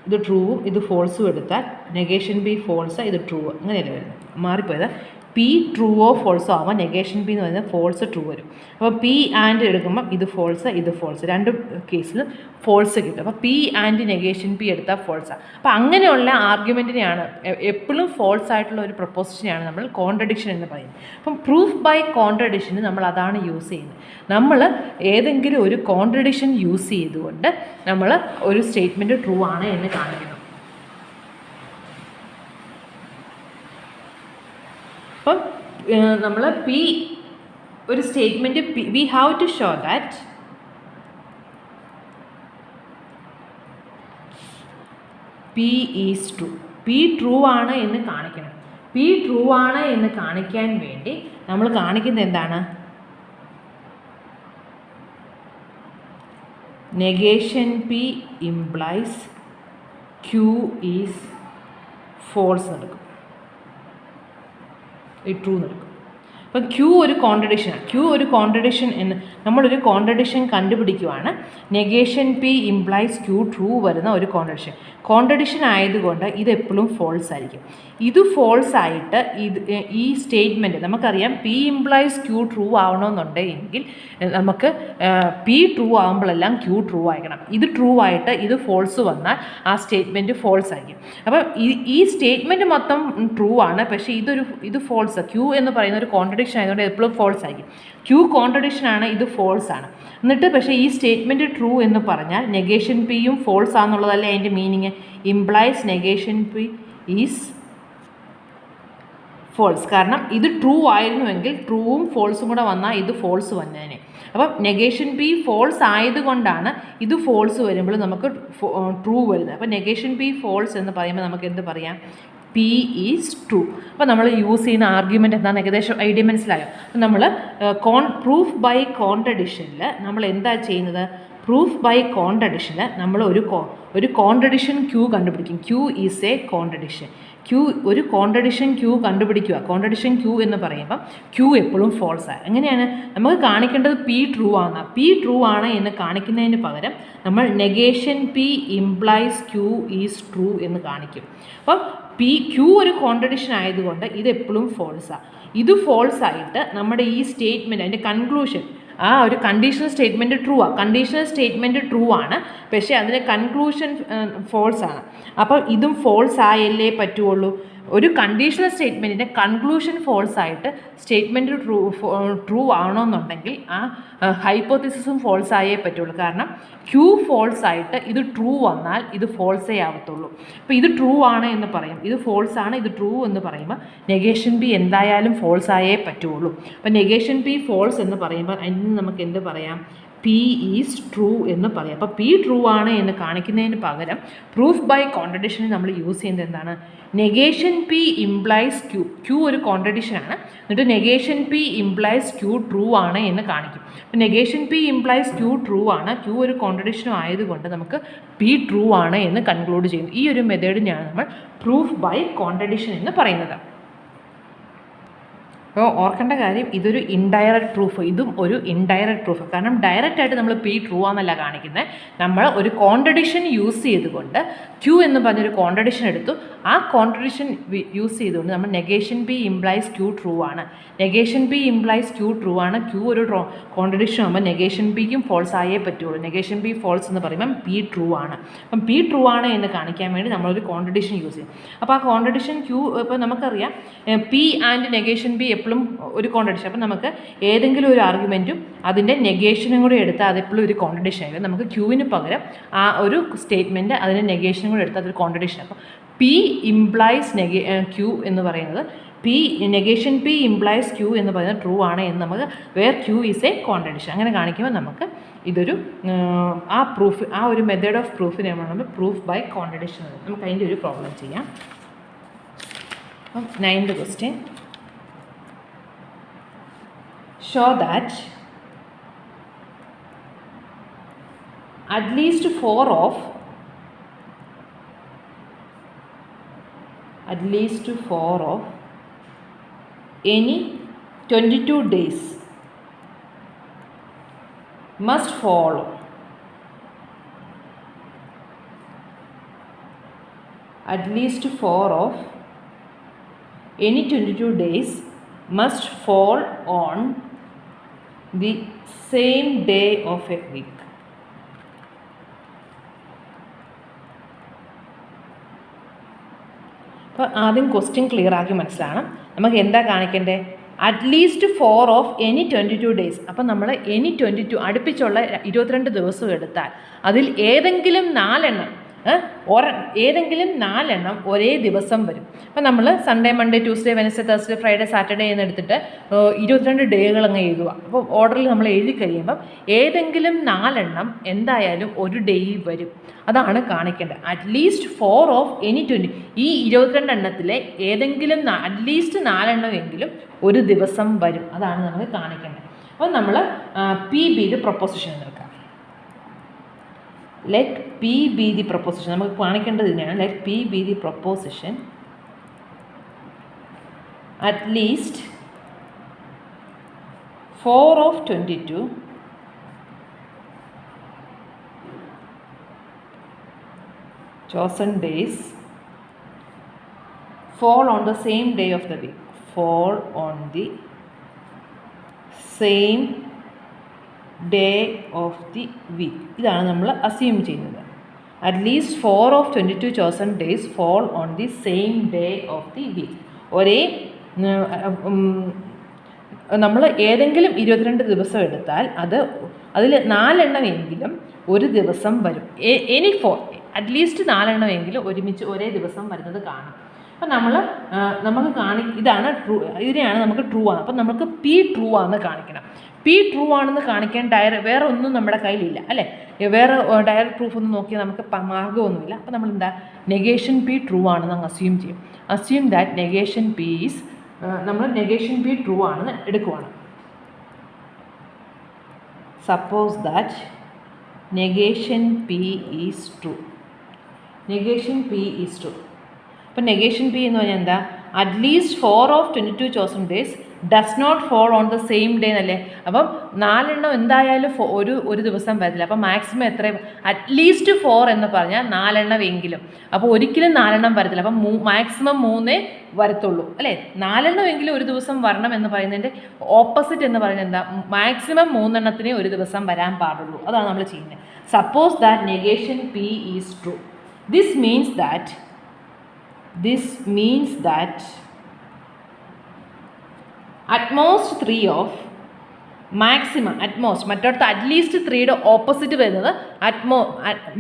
ഇത് ട്രൂവും ഇത് ഫോൾസും എടുത്താൽ നെഗേഷൻ ബി ഫോൾസ് ഇത് ട്രൂവ് അങ്ങനെയല്ല വരുന്നത് മാറിപ്പോയത് പി ട്രൂവോ ഫോൾസോ ആവാം നെഗേഷൻ പി എന്ന് പറയുന്നത് ഫോൾസ് ട്രൂ വരും. അപ്പോൾ പി ആൻഡ് എടുക്കുമ്പം ഇത് ഫോൾസ് ഇത് ഫോൾസ് രണ്ട് കേസിലും ഫോൾസ് കിട്ടും. അപ്പോൾ പി ആൻഡ് നെഗേഷൻ പി എടുത്താൽ ഫോൾസാണ്. അപ്പോൾ അങ്ങനെയുള്ള ആർഗ്യുമെൻറ്റിനെയാണ് എപ്പോഴും ഫോൾസ് ആയിട്ടുള്ള ഒരു പ്രൊപ്പോസിഷനെയാണ് നമ്മൾ കോൺട്രഡിക്ഷൻ എന്ന് പറയുന്നത്. അപ്പം പ്രൂഫ് ബൈ കോൺട്രഡിക്ഷന് നമ്മൾ അതാണ് യൂസ് ചെയ്യുന്നത്. നമ്മൾ ഏതെങ്കിലും ഒരു കോൺട്രഡിക്ഷൻ യൂസ് ചെയ്തുകൊണ്ട് നമ്മൾ ഒരു സ്റ്റേറ്റ്മെൻറ്റ് ട്രൂ ആണ് എന്ന് കാണിക്കുന്നു. അപ്പം നമ്മൾ പി ഒരു statement we have to show that P is true. P true ആണ് എന്ന് കാണിക്കണം. പി ട്രൂ ആണ് എന്ന് കാണിക്കാൻ വേണ്ടി നമ്മൾ കാണിക്കുന്നത് എന്താണ് negation P implies Q is false നടക്കും ഈ ട്രൂ നടക്കും. അപ്പം ക്യൂ ഒരു കോൺട്രഡിക്ഷനാണ്. ക്യൂ ഒരു കോൺട്രഡിക്ഷൻ എന്ന് നമ്മളൊരു കോൺട്രഡിക്ഷൻ കണ്ടുപിടിക്കുവാണ്. Negation P implies Q true വരുന്ന ഒരു കോൺട്രഡിക്ഷൻ ആയതുകൊണ്ട് ഇതെപ്പോഴും ഫോൾസ് ആയിരിക്കും. ഇത് ഫോൾസ് ആയിട്ട് ഈ സ്റ്റേറ്റ്മെൻറ്റ് നമുക്കറിയാം പി ഇംപ്ലൈസ് ക്യൂ ട്രൂ ആവണമെന്നുണ്ടെങ്കിൽ നമുക്ക് പി ട്രൂ ആകുമ്പോഴെല്ലാം ക്യൂ ട്രൂ ആയിരിക്കണം. ഇത് ട്രൂ ആയിട്ട് ഇത് ഫോൾസ് വന്നാൽ ആ സ്റ്റേറ്റ്മെൻറ്റ് ഫോൾസ് ആയിരിക്കും. അപ്പം ഈ സ്റ്റേറ്റ്മെൻറ്റ് മൊത്തം ട്രൂ ആണ്, പക്ഷേ ഇത് ഫോൾസ്. ക്യൂ എന്ന് പറയുന്ന ഒരു കോൺട്രഡിക്ഷൻ ആയതുകൊണ്ട് എപ്പോഴും ഫോൾസ് ആയിരിക്കും. ക്യൂ കോൺട്രഡിക്ഷൻ ആണ്, ഇത് ഫോൾസ് ആണ്. എന്നിട്ട് പക്ഷേ ഈ സ്റ്റേറ്റ്മെൻറ്റ് ട്രൂ എന്ന് പറഞ്ഞാൽ നെഗേഷൻ പിയും ഫോൾസ് ആണെന്നുള്ളതല്ലേ അതിൻ്റെ meaning. Implies negation P is false. കാരണം ഇത് ട്രൂ ആയിരുന്നുവെങ്കിൽ ട്രൂവും ഫോൾസും കൂടെ വന്നാൽ ഇത് ഫോൾസ് വന്നേനെ. അപ്പം നെഗേഷൻ പി ഫോൾസ് ആയതുകൊണ്ടാണ് ഇത് ഫോൾസ് വരുമ്പോൾ നമുക്ക് ട്രൂ വരുന്നത്. അപ്പം നെഗേഷൻ പി ഫോൾസ് എന്ന് പറയുമ്പോൾ നമുക്ക് എന്ത് പറയാം പി ഈസ് ട്രൂ. അപ്പോൾ നമ്മൾ യൂസ് ചെയ്യുന്ന ആർഗ്യുമെൻറ്റ് എന്താണ് ഏകദേശം ഐഡിയ മനസ്സിലായോ. അപ്പം നമ്മൾ പ്രൂഫ് ബൈ കോൺട്രഡിക്ഷനിൽ നമ്മൾ എന്താ ചെയ്യുന്നത് പ്രൂഫ് ബൈ കോൺട്രഡിക്ഷന് നമ്മൾ ഒരു കോൺട്രഡിക്ഷൻ ക്യൂ കണ്ടുപിടിക്കും. Q is a contradiction. ഒരു കോൺട്രഡിക്ഷൻ ക്യൂ കണ്ടുപിടിക്കുക. കോൺട്രഡിക്ഷൻ ക്യൂ എന്ന് പറയുമ്പം ക്യൂ എപ്പോഴും ഫോൾസ് ആണ്. എങ്ങനെയാണ് നമുക്ക് കാണിക്കേണ്ടത് പി ട്രൂ ആണ്. പി ട്രൂ ആണ് എന്ന് കാണിക്കുന്നതിന് പകരം നമ്മൾ negation P implies Q is true എന്ന് കാണിക്കും. അപ്പം ക്യൂ ഒരു കോൺട്രഡിക്ഷൻ ആയതുകൊണ്ട് ഇതെപ്പോഴും ഫോൾസാണ്. ഇത് ഫോൾസ് ആയിട്ട് നമ്മുടെ ഈ സ്റ്റേറ്റ്മെൻറ്റ് അതിൻ്റെ കൺക്ലൂഷൻ ആ ഒരു കണ്ടീഷണൽ സ്റ്റേറ്റ്മെൻറ്റ് ട്രൂ ആണ്. കണ്ടീഷണൽ സ്റ്റേറ്റ്മെൻറ്റ് ട്രൂ ആണ്, പക്ഷേ അതിൻ്റെ കൺക്ലൂഷൻ ഫോൾസ് ആണ്. അപ്പോൾ ഇതും ഫോൾസ് ആയല്ലേ പറ്റുള്ളൂ. ഒരു കണ്ടീഷണൽ സ്റ്റേറ്റ്മെൻറ്റിൻ്റെ കൺക്ലൂഷൻ ഫോൾസ് ആയിട്ട് സ്റ്റേറ്റ്മെൻറ്റ് ട്രൂ ആണോന്നുണ്ടെങ്കിൽ ആ ഹൈപ്പോത്തിസിസും ഫോൾസ് ആയേ പറ്റുള്ളൂ. കാരണം ക്യൂ ഫോൾസ് ആയിട്ട് ഇത് ട്രൂ വന്നാൽ ഇത് ഫോൾസേ ആവത്തുള്ളൂ. അപ്പോൾ ഇത് ട്രൂ ആണ് എന്ന് പറയും, ഇത് ഫോൾസ് ആണ്, ഇത് ട്രൂ എന്ന് പറയുമ്പോൾ നെഗേഷൻ പി എന്തായാലും ഫോൾസ് ആയേ പറ്റുള്ളൂ. അപ്പോൾ നെഗേഷൻ പി ഫോൾസ് എന്ന് പറയുമ്പോൾ അതിന് നമുക്ക് എന്ത് പറയാം പി ഈസ് ട്രൂ എന്ന് പറയാം. അപ്പോൾ പി ട്രൂ ആണ് എന്ന് കാണിക്കുന്നതിന് പകരം പ്രൂഫ് ബൈ കോൺട്രഡിക്ഷന് നമ്മൾ യൂസ് ചെയ്യുന്നത് എന്താണ് നെഗേഷൻ പി ഇംപ്ലൈസ് ക്യൂ ഒരു കോൺട്രഡിക്ഷനാണ്. എന്നിട്ട് negation P implies Q true ആണ് എന്ന് കാണിക്കും. അപ്പോൾ negation P implies Q true ആണ്, ക്യൂ ഒരു കോൺട്രഡിക്ഷനും ആയതുകൊണ്ട് നമുക്ക് പി ട്രൂ ആണ് എന്ന് കൺക്ലൂഡ് ചെയ്യുന്നു. ഈ ഒരു മെത്തേഡിനെയാണ് നമ്മൾ പ്രൂഫ് ബൈ കോൺട്രഡിക്ഷൻ എന്ന് പറയുന്നത്. അപ്പോൾ ഓർക്കേണ്ട കാര്യം ഇതൊരു ഇൻഡയറക്റ്റ് പ്രൂഫ്, ഇതും ഒരു ഇൻഡയറക്റ്റ് പ്രൂഫ്. കാരണം ഡയറക്റ്റായിട്ട് നമ്മൾ പി ട്രൂ ആണെന്നല്ല കാണിക്കുന്നത്. നമ്മൾ ഒരു കോൺട്രഡിക്ഷൻ യൂസ് ചെയ്തുകൊണ്ട് ക്യൂ എന്ന് പറഞ്ഞൊരു കോൺട്രഡിക്ഷൻ എടുത്തു. ആ കോൺട്രഡിക്ഷൻ യൂസ് ചെയ്തുകൊണ്ട് നമ്മൾ negation P implies Q true ആണ്, negation P implies Q true ആണ്. ക്യൂ ഒരു കോൺട്രഡിക്ഷൻ ആകുമ്പോൾ നെഗേഷൻ പിക്കും ഫോൾസ് ആയേ പറ്റുള്ളൂ. നെഗേഷൻ പി ഫോൾസ് എന്ന് പറയുമ്പം പി ട്രൂ ആണ്. അപ്പം പി ട്രൂ ആണ് എന്ന് കാണിക്കാൻ വേണ്ടി നമ്മളൊരു കോൺട്രഡിക്ഷൻ യൂസ് ചെയ്യും. അപ്പോൾ ആ കോൺട്രഡിക്ഷൻ ക്യൂ ഇപ്പോൾ നമുക്കറിയാം പി ആൻഡ് നെഗേഷൻ പി എപ്പോഴും ഒരു കോൺട്രഡിക്ഷൻ. അപ്പം നമുക്ക് ഏതെങ്കിലും ഒരു ആർഗ്യുമെൻറ്റും അതിൻ്റെ നെഗേഷനും കൂടി എടുത്താൽ അതെപ്പോഴും ഒരു കോൺട്രഡിക്ഷൻ ആയിരിക്കും. നമുക്ക് ക്യൂവിന് പകരം ആ ഒരു സ്റ്റേറ്റ്മെൻറ്റ് അതിൻ്റെ നെഗേഷനും കൂടി എടുത്താൽ അതൊരു കോൺട്രഡിക്ഷൻ. അപ്പോൾ പി ഇംപ്ലൈസ് ക്യൂ എന്ന് പറയുന്നത് P negation P implies Q എന്ന് പറയുന്നത് ട്രൂ ആണ് എന്ന് നമുക്ക് where Q is a contradiction അങ്ങനെ കാണിക്കുമ്പോൾ നമുക്ക് ഇതൊരു ആ ഒരു മെത്തേഡ് ഓഫ് പ്രൂഫിനെ നമ്മൾ പ്രൂഫ് ബൈ കോൺട്രഡിക്ഷൻ. നമുക്ക് അതിൻ്റെ ഒരു പ്രോബ്ലം ചെയ്യാം. അപ്പം 9th question. Show that at least 4 of any 22 days must follow at least 4 of any 22 days must fall on the same day of a week. അപ്പോൾ ആദ്യം question clear ആക്കി മനസ്സിലാക്കണം. നമുക്ക് എന്താ കാണിക്കേണ്ടത്? At least 4 of any 22 days. അപ്പം നമ്മൾ any 22 അടുപ്പിച്ചുള്ള 22 ദിവസം എടുത്താൽ അതിൽ ഏതെങ്കിലും 4 എണ്ണം ഒരേ ദിവസം വരും. അപ്പം നമ്മൾ Sunday, Monday, Tuesday, Wednesday, Thursday, Friday, Saturday എന്ന് എടുത്തിട്ട് 22 ഡേകൾ അങ്ങ് എഴുതുക. അപ്പോൾ ഓർഡറിൽ നമ്മൾ എഴുതി കഴിയുമ്പം ഏതെങ്കിലും 4 എണ്ണം എന്തായാലും ഒരു ഡേയിൽ വരും. അതാണ് കാണിക്കേണ്ടത്. At least 4 of any 20. ഈ 22 എണ്ണത്തിലെ ഏതെങ്കിലും അറ്റ്ലീസ്റ്റ് 4 എണ്ണമെങ്കിലും ഒരു ദിവസം വരും. അതാണ് നമുക്ക് കാണിക്കേണ്ടത്. അപ്പോൾ നമ്മൾ പി ബി ദി പ്രൊപ്പോസിഷൻ എടുക്കാം. Let P be the proposition. നമുക്ക് കാണിക്കേണ്ടത് തന്നെയാണ്. Let P be the proposition at least 4 of 22 chosen days fall on the same day of the week. Fall on the same day of the week. ഇതാണ് നമ്മൾ assume ചെയ്യുന്നത്. At least 4 of 22 chosen days fall on the same day of the week. ഒരേ നമ്മൾ ഏതെങ്കിലും 22 ദിവസം എടുത്താൽ അതിൽ 4 എണ്ണമെങ്കിലും ഒരു ദിവസം വരും. അറ്റ്ലീസ്റ്റ് 4 എണ്ണമെങ്കിലും ഒരുമിച്ച് ഒരേ ദിവസം വരുന്നത് കാണാം. അപ്പം നമുക്ക് ഇതാണ് ട്രൂ. ഇതിനെയാണ് നമുക്ക് ട്രൂ ആണ്. അപ്പം നമുക്ക് പി ട്രൂ ആണെന്ന് കാണിക്കണം. പി ട്രൂ ആണെന്ന് കാണിക്കാൻ വേറെ ഒന്നും നമ്മുടെ കയ്യിലില്ല, അല്ലേ? വേറെ ഡയറക്റ്റ് പ്രൂഫ് ഒന്നും നോക്കിയാൽ നമുക്ക് മാർഗ്ഗമൊന്നുമില്ല. അപ്പം നമ്മൾ എന്താ നെഗേഷൻ പി ട്രൂ ആണെന്ന് അങ്ങ് അസ്യൂം ചെയ്യും. Assume that negation P is നമ്മൾ നെഗേഷൻ പി ട്രൂ ആണെന്ന് എടുക്കുവാണ്. Suppose that negation P is true. Negation P is true. അപ്പം നെഗേഷൻ പി എന്ന് പറഞ്ഞാൽ എന്താ? At least 4 of 22 chosen days does not fall on the same day എന്നല്ലേ? അപ്പം 4 എണ്ണം എന്തായാലും ഒരു ദിവസം വരത്തില്ല. അപ്പം മാക്സിമം എത്രയും അറ്റ്ലീസ്റ്റ് 4 എന്ന് പറഞ്ഞാൽ 4 എണ്ണം എങ്കിലും. അപ്പോൾ ഒരിക്കലും 4 എണ്ണം വരത്തില്ല. അപ്പം മാക്സിമം 3 വരത്തുള്ളൂ, അല്ലേ? 4 എണ്ണം എങ്കിലും ഒരു ദിവസം വരണം എന്ന് പറയുന്നതിൻ്റെ ഓപ്പോസിറ്റ് എന്ന് പറയുന്നത് എന്താ? മാക്സിമം 3 എണ്ണത്തിനെ ഒരു ദിവസം വരാൻ പാടുള്ളൂ. അതാണ് നമ്മൾ ചെയ്യുന്നത്. Suppose that negation P is true. This means that at most 3 of maximum at most മറ്റൊരുത്ത് അറ്റ്ലീസ്റ്റ് 3യുടെ ഓപ്പോസിറ്റ് വരുന്നത്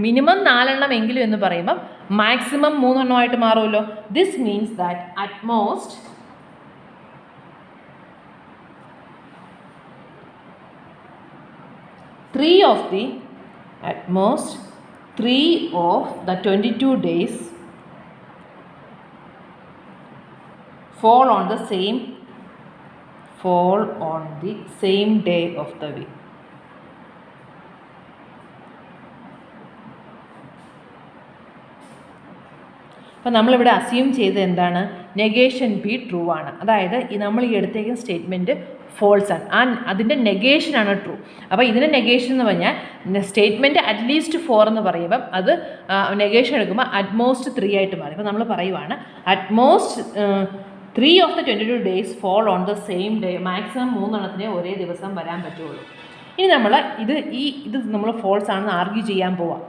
മിനിമം 4 എണ്ണം എങ്കിലും എന്ന് പറയുമ്പം മാക്സിമം 3 എണ്ണമായിട്ട് മാറുമല്ലോ. This means that at most 3 of the 22 days fall on the same day of the week. അപ്പോൾ നമ്മളിവിടെ അസ്യൂം ചെയ്തത് എന്താണ്? നെഗേഷൻ ബി ട്രൂ ആണ്. അതായത് നമ്മൾ ഈ എടുത്തേക്കുന്ന സ്റ്റേറ്റ്മെൻറ്റ് ഫോൾസ് ആണ്. അതിൻ്റെ നെഗേഷനാണ് ട്രൂ. അപ്പോൾ ഇതിൻ്റെ നെഗേഷൻ എന്ന് പറഞ്ഞാൽ സ്റ്റേറ്റ്മെൻറ്റ് അറ്റ്ലീസ്റ്റ് 4 എന്ന് പറയുമ്പം അത് നെഗേഷൻ എടുക്കുമ്പോൾ അറ്റ്മോസ്റ്റ് 3 ആയിട്ട് മാറി. അപ്പോൾ നമ്മൾ പറയുവാണ് utmost 3 of the 22 days fall on the same day. Maximum 3 എണ്ണത്തിനെ ഒരേ ദിവസം വരാൻ പറ്റുള്ളൂ. ഇനി നമ്മൾ ഇത് നമ്മൾ ഫോൾസ് ആണെന്ന് ആർഗ്യൂ ചെയ്യാൻ പോവാം.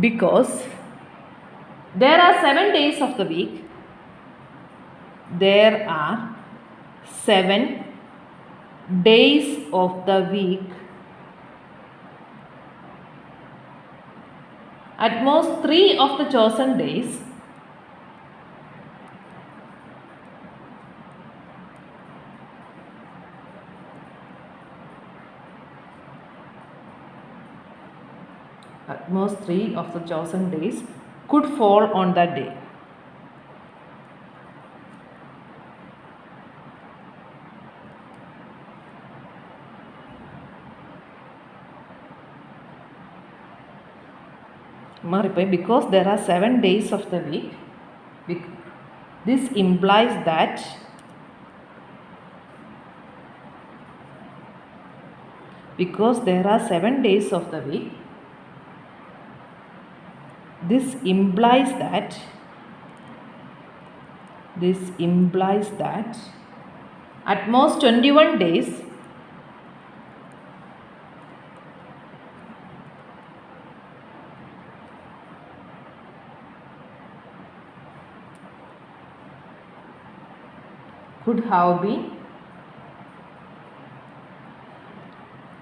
because there are 7 days of the week. There are 7 days of the week at most 3 of the chosen days could fall on that day. Because there are 7 days of the week, this implies that because there are 7 days of the week, this implies that at most 21 days could have been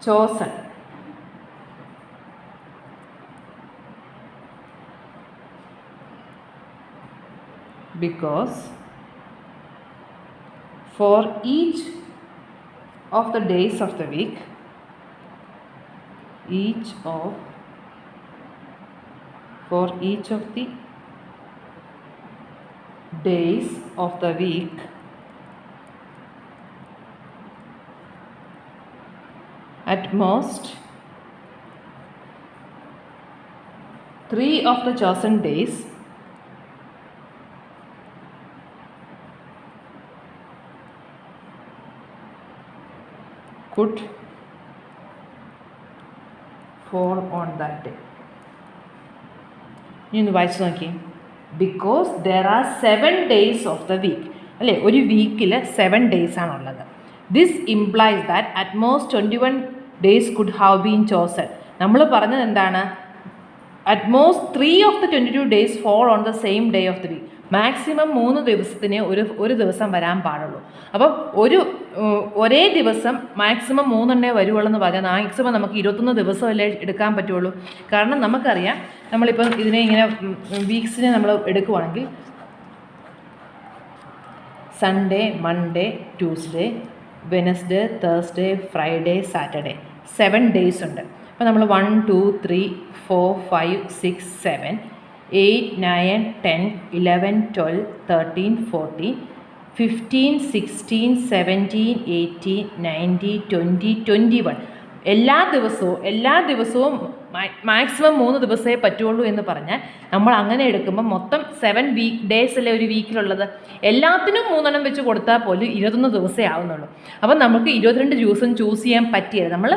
chosen because for each of the days of the week, for each of the days of the week, at most 3 of the chosen days could fall on that day. ഇനി ഒന്ന് വായിച്ചു നോക്കി. Because there are 7 days of the week, അല്ലേ? ഒരു വീക്കിൽ 7 days ആണുള്ളത്. This implies that at most 21 days could have been chosen. നമ്മൾ പറഞ്ഞത് എന്താണ്? At most 3 of the 22 days fall on the same day of the week. Maximum 3 ദിവസത്തിന് ഒരു ദിവസം വരാൻ പാടുള്ളൂ. അപ്പം ഒരേ ദിവസം മാക്സിമം 3 വരുവുള്ളൂ എന്ന് പറഞ്ഞാൽ മാക്സിമം നമുക്ക് 21 ദിവസമല്ലേ എടുക്കാൻ പറ്റുള്ളൂ. കാരണം നമുക്കറിയാം, നമ്മളിപ്പം ഇതിനെ ഇങ്ങനെ വീക്സിനെ നമ്മൾ എടുക്കുവാണെങ്കിൽ Sunday, Monday, Tuesday, Wednesday, Thursday, Friday, Saturday, 7 days ഉണ്ട്. അപ്പോൾ നമ്മൾ 1, 2, 3, 4, 5, 6, 7, 8, 9, 10, 11, 12, 13, 14, 15, 16, 17, 18, 19, 20, 21. എല്ലാ ദിവസവും മാക്സിമം 3 ദിവസമേ പറ്റുള്ളൂ എന്ന് പറഞ്ഞാൽ നമ്മൾ അങ്ങനെ എടുക്കുമ്പോൾ മൊത്തം 7 ഡേയ്സ് അല്ലേ ഒരു വീക്കിലുള്ളത്. എല്ലാത്തിനും 3 വെച്ച് കൊടുത്താൽ പോലും 21 ദിവസമേ ആവുന്നുള്ളൂ. അപ്പം നമുക്ക് 22 ദിവസം ചൂസ് ചെയ്യാൻ പറ്റിയത്. നമ്മൾ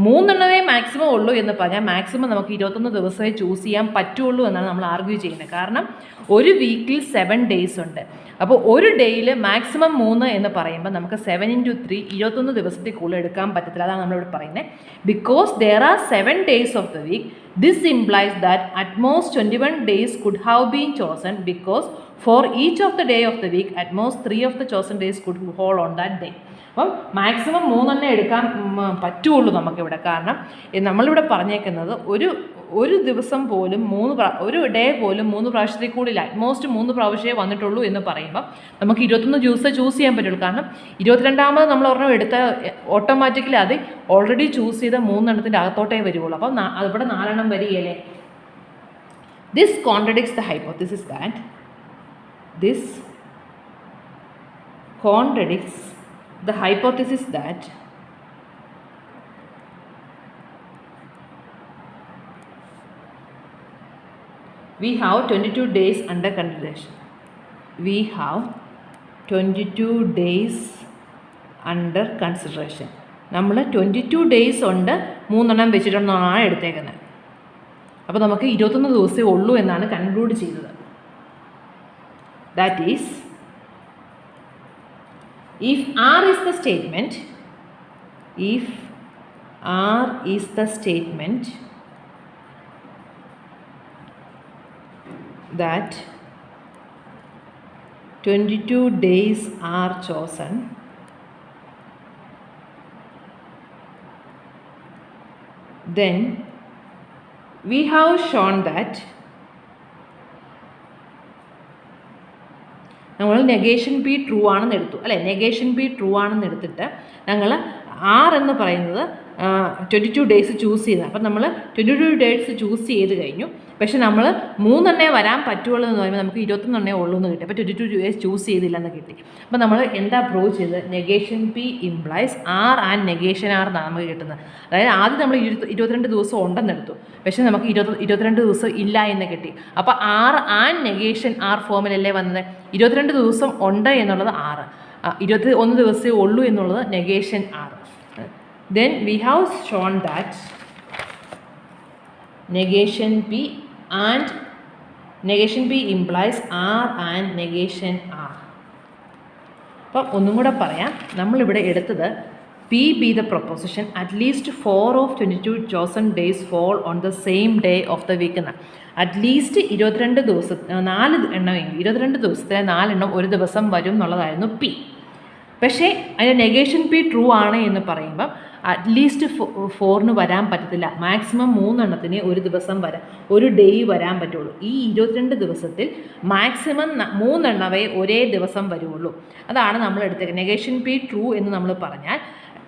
3 മാക്സിമം ഉള്ളൂ എന്ന് പറഞ്ഞാൽ മാക്സിമം നമുക്ക് 21 ദിവസമേ ചൂസ് ചെയ്യാൻ പറ്റുള്ളൂ എന്നാണ് നമ്മൾ ആർഗ്യൂ ചെയ്യുന്നത്. കാരണം ഒരു വീക്കിൽ 7 days ഉണ്ട്. അപ്പോൾ ഒരു ഡേയിൽ മാക്സിമം 3 എന്ന് പറയുമ്പോൾ നമുക്ക് 7 × 3 21 ദിവസത്തിൽ കൂടുതൽ എടുക്കാൻ പറ്റത്തില്ല. അതാണ് നമ്മളിവിടെ പറയുന്നത്. Because there are 7 days of the week, this implies that at most 21 days could have been chosen because for each of the day of the week at most 3 of the chosen days could fall on that day. അപ്പം maximum 3 എടുക്കാൻ പറ്റുള്ളൂ നമുക്കിവിടെ. കാരണം നമ്മളിവിടെ പറഞ്ഞേക്കുന്നത് ഒരു ദിവസം പോലും ഒരു ഡേ പോലും 3 പ്രാവശ്യത്തിൽ കൂടുതൽ അറ്റ്മോസ്റ്റ് 3 പ്രാവശ്യമേ വന്നിട്ടുള്ളൂ എന്ന് പറയുമ്പോൾ നമുക്ക് 21 ദിവസം ചൂസ് ചെയ്യാൻ പറ്റുള്ളൂ. കാരണം 22ാമത് നമ്മൾ ഒരെണ്ണം എടുത്താൽ ഓട്ടോമാറ്റിക്കലി അത് ഓൾറെഡി ചൂസ് ചെയ്ത 3 അകത്തോട്ടേ വരുള്ളൂ. അപ്പം ഇവിടെ 4 വരികയല്ലേ. This contradicts the hypothesis that we have 22 days under consideration. നമ്മൾ 22 days ഉണ്ട്, 3 വെച്ചിട്ടുണ്ടെന്നാണ് എടുത്തേക്കുന്നത്. അപ്പോൾ നമുക്ക് 21 ദിവസമേ ഉള്ളൂ എന്നാണ് കൺക്ലൂഡ് ചെയ്തത്. That is if R is the statement that 22 days are chosen, then we have shown that നമ്മൾ നെഗേഷൻ പി ട്രൂ ആണെന്ന് എടുത്തു അല്ലേ. നെഗേഷൻ പി ട്രൂ ആണെന്ന് എടുത്തിട്ട് ഞങ്ങൾ ആർ എന്ന് പറയുന്നത് 22 ഡേയ്സ് ചൂസ് ചെയ്യുന്നത്. അപ്പം നമ്മൾ 22 ഡേയ്സ് ചൂസ് ചെയ്ത് കഴിഞ്ഞു. പക്ഷെ നമ്മൾ 3 എണ്ണേ വരാൻ പറ്റുള്ളൂ എന്ന് പറയുമ്പോൾ നമുക്ക് 21 എണ്ണേ ഉള്ളൂ എന്ന് കിട്ടി. അപ്പോൾ 22 ഡേയ്സ് ചൂസ് ചെയ്തില്ലെന്ന് കിട്ടി. അപ്പോൾ നമ്മൾ എന്താ പ്രൂവ് ചെയ്തത്? Negation P implies R and negation R എന്നാണ് നമുക്ക് കിട്ടുന്നത്. അതായത് ആദ്യം നമ്മൾ 22 ദിവസം ഉണ്ടെന്നെടുത്തു, പക്ഷേ നമുക്ക് 22 ദിവസം ഇല്ല എന്ന് കിട്ടി. അപ്പോൾ ആർ ആൻഡ് നെഗേഷൻ ആർ ഫോമിലല്ലേ വന്നത്? 22 ദിവസം ഉണ്ട് എന്നുള്ളത് ആർ, 21 ദിവസമേ ഉള്ളൂ എന്നുള്ളത് negation R. Then we have shown that negation P implies R and negation R. അപ്പം ഒന്നും കൂടെ പറയാം, നമ്മളിവിടെ എടുത്തത് P be the proposition at least 4 of 22 chosen days fall on the same day of the week എന്നാണ്. At least 22 ദിവസം 4 എണ്ണമെങ്കിൽ 22 ദിവസത്തെ 4 എണ്ണം ഒരു ദിവസം വരും എന്നുള്ളതായിരുന്നു P. പക്ഷേ അതിൻ്റെ നെഗേഷൻ പി ട്രൂ ആണ് എന്ന് പറയുമ്പം അറ്റ്ലീസ്റ്റ് 4 വരാൻ പറ്റത്തില്ല. മാക്സിമം 3 എണ്ണത്തിന് ഒരു ദിവസം ഒരു ഡേ വരാൻ പറ്റുള്ളൂ. ഈ 22 ദിവസത്തിൽ മാക്സിമം 3 എണ്ണവേ ഒരേ ദിവസം വരുള്ളൂ. അതാണ് നമ്മൾ എടുത്തേക്കുന്നത്. നെഗേഷൻ പി ട്രൂ എന്ന് നമ്മൾ പറഞ്ഞാൽ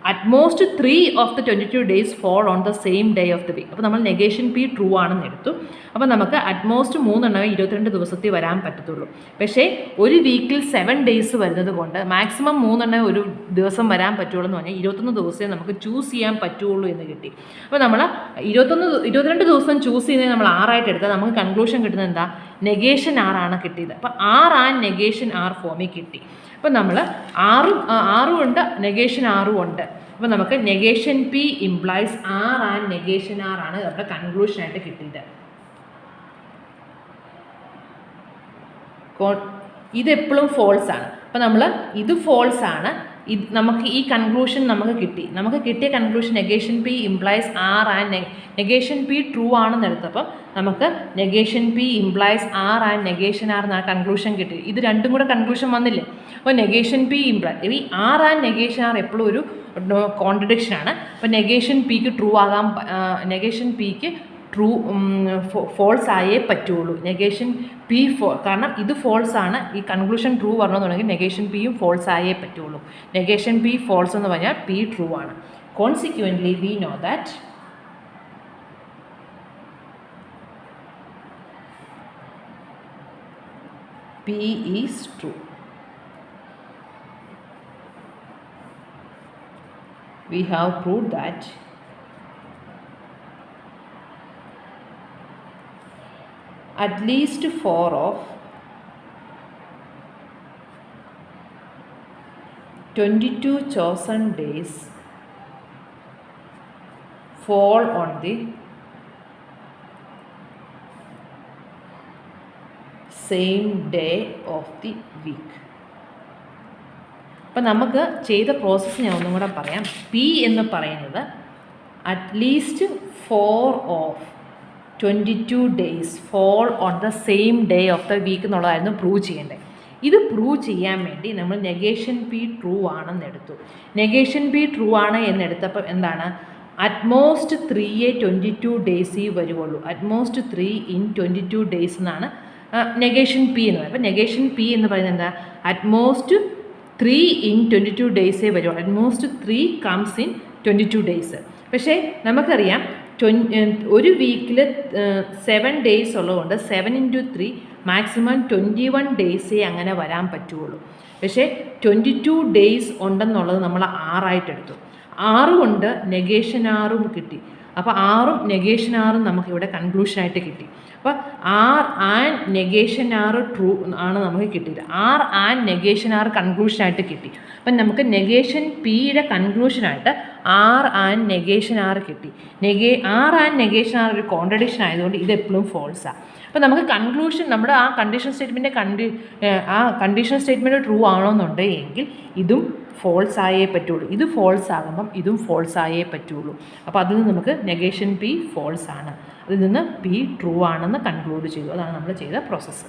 utmost 3 of the 22 days fall on the same day of the week. അപ്പോൾ നമ്മൾ നെഗേഷൻ പി ട്രൂ ആണെന്ന് എടുത്തു. അപ്പോൾ നമുക്ക് അറ്റ്മോസ്റ്റ് 3 എണ്ണമേ 22 ദിവസത്തിൽ വരാൻ പറ്റത്തുള്ളൂ. പക്ഷേ ഒരു വീക്കിൽ 7 ഡേയ്സ് വരുന്നത് കൊണ്ട് മാക്സിമം 3 എണ്ണമേ ഒരു ദിവസം വരാൻ പറ്റുള്ളൂ എന്ന് പറഞ്ഞാൽ 21 ദിവസമേ നമുക്ക് ചൂസ് ചെയ്യാൻ പറ്റുള്ളൂ എന്ന് കിട്ടി. അപ്പോൾ നമ്മൾ 22 ദിവസം ചൂസ് ചെയ്യുന്നത് നമ്മൾ ആറായിട്ട് എടുത്താൽ നമുക്ക് കൺക്ലൂഷൻ കിട്ടുന്നത് എന്താ? നെഗേഷൻ ആറാണ് കിട്ടിയത്. അപ്പോൾ ആർ ആൻഡ് നെഗേഷൻ ആർ ഫോമിൽ കിട്ടി. അപ്പോൾ നമ്മൾ ആറും ഉണ്ട്, നെഗേഷൻ ആറും ഉണ്ട്. അപ്പോൾ നമുക്ക് negation P implies R and negation R ആണ് നമ്മുടെ കൺക്ലൂഷനായിട്ട് കിട്ടിയത്. ഇതെപ്പോഴും ഫോൾസ് ആണ്. അപ്പോൾ നമ്മൾ ഇത് ഫോൾസ് ആണ്, നമുക്ക് ഈ കൺക്ലൂഷൻ നമുക്ക് കിട്ടിയ conclusion negation P implies R and negation P true ആണെന്ന് എടുത്തപ്പം നമുക്ക് negation P implies R and negation R എന്നാണ് കൺക്ലൂഷൻ കിട്ടി. ഇത് രണ്ടും കൂടെ കൺക്ലൂഷൻ വന്നില്ലേ? അപ്പോൾ നെഗേഷൻ പി ഇംപ്ലൈസ് ഈ ആർ ആൻഡ് നെഗേഷൻ ആർ എപ്പോഴും ഒരു കോൺട്രഡിക്ഷനാണ്. അപ്പോൾ നെഗേഷൻ പിക്ക് ട്രൂ ആകാൻ നെഗേഷൻ പിക്ക് ഫോൾസ് ആയേ പറ്റുള്ളൂ. നെഗേഷൻ പി കാരണം ഇത് ഫോൾസ് ആണ്, ഈ കൺക്ലൂഷൻ ട്രൂ വരണമെന്നുണ്ടെങ്കിൽ നെഗേഷൻ പിയും ഫോൾസ് ആയേ പറ്റുള്ളൂ. നെഗേഷൻ പി ഫോൾസ് എന്ന് പറഞ്ഞാൽ പി ട്രൂ ആണ്. Consequently V know that P is true. We have proved that at least 4 of 22 chosen days fall on the same day of the week. അപ്പം നമുക്ക് ചെയ്ത process ഞാൻ ഒന്നും കൂടെ പറയാം. പി എന്ന് പറയുന്നത് at least 4 of 22 days fall on the same day of the week എന്നുള്ളതായിരുന്നു പ്രൂവ് ചെയ്യേണ്ടത്. ഇത് പ്രൂവ് ചെയ്യാൻ വേണ്ടി നമ്മൾ നെഗേഷൻ പി ട്രൂ ആണെന്ന് എടുത്തു. നെഗേഷൻ പി ട്രൂ ആണ് എന്നെടുത്തപ്പോൾ എന്താണ്? അറ്റ്മോസ്റ്റ് 22 ഡേയ്സ് വരുള്ളൂ. അറ്റ്മോസ്റ്റ് 3 in 22 days എന്നാണ് നെഗേഷൻ പി എന്ന് പറയുന്നത്. അപ്പോൾ നെഗേഷൻ പി എന്ന് പറയുന്നത് എന്താ? അറ്റ്മോസ്റ്റ് 3 in 22 ഡേയ്സേ വരുള്ളൂ. Utmost 3 comes in 22 days. പക്ഷേ നമുക്കറിയാം ഒരു വീക്കിൽ 7 days ഉള്ളതുകൊണ്ട് 7 into 3 മാക്സിമം 21 ഡേയ്സേ അങ്ങനെ വരാൻ പറ്റുള്ളൂ. പക്ഷേ 22 ഡേയ്സ് ഉണ്ടെന്നുള്ളത് നമ്മൾ ആറായിട്ടെടുത്തു. 6 കൊണ്ട് നെഗേഷൻ ആറും കിട്ടി. അപ്പോൾ ആറും നെഗേഷൻ ആറും നമുക്കിവിടെ കൺക്ലൂഷനായിട്ട് കിട്ടി. അപ്പോൾ ആർ ആൻഡ് നെഗേഷൻ ആറ് ട്രൂ ആണ് നമുക്ക് കിട്ടിയത്. ആർ ആൻഡ് നെഗേഷൻ ആറ് കൺക്ലൂഷനായിട്ട് കിട്ടി. അപ്പം നമുക്ക് നെഗേഷൻ പിയുടെ കൺക്ലൂഷനായിട്ട് ആർ ആൻഡ് നെഗേഷൻ ആറ് കിട്ടി. ആർ ആൻഡ് നെഗേഷൻ ആർ ഒരു കോൺട്രഡിക്ഷൻ ആയതുകൊണ്ട് ഇതെപ്പോഴും ഫോൾസാണ്. അപ്പോൾ നമുക്ക് കൺക്ലൂഷൻ നമ്മുടെ ആ കണ്ടീഷൻ സ്റ്റേറ്റ്മെൻറ്റ് ട്രൂ ആണോന്നുണ്ടെങ്കിൽ ഇതും ഫോൾസ് ആയേ പറ്റുള്ളൂ. ഇത് ഫോൾസ് ആകുമ്പം ഇതും ഫോൾസ് ആയേ പറ്റുള്ളൂ. അപ്പോൾ അതിൽ നിന്ന് നമുക്ക് നെഗേഷൻ പി ഫോൾസ് ആണ്, അതിൽ നിന്ന് പി ട്രൂ ആണെന്ന് കൺക്ലൂഡ് ചെയ്തു. അതാണ് നമ്മൾ ചെയ്ത പ്രോസസ്സ്.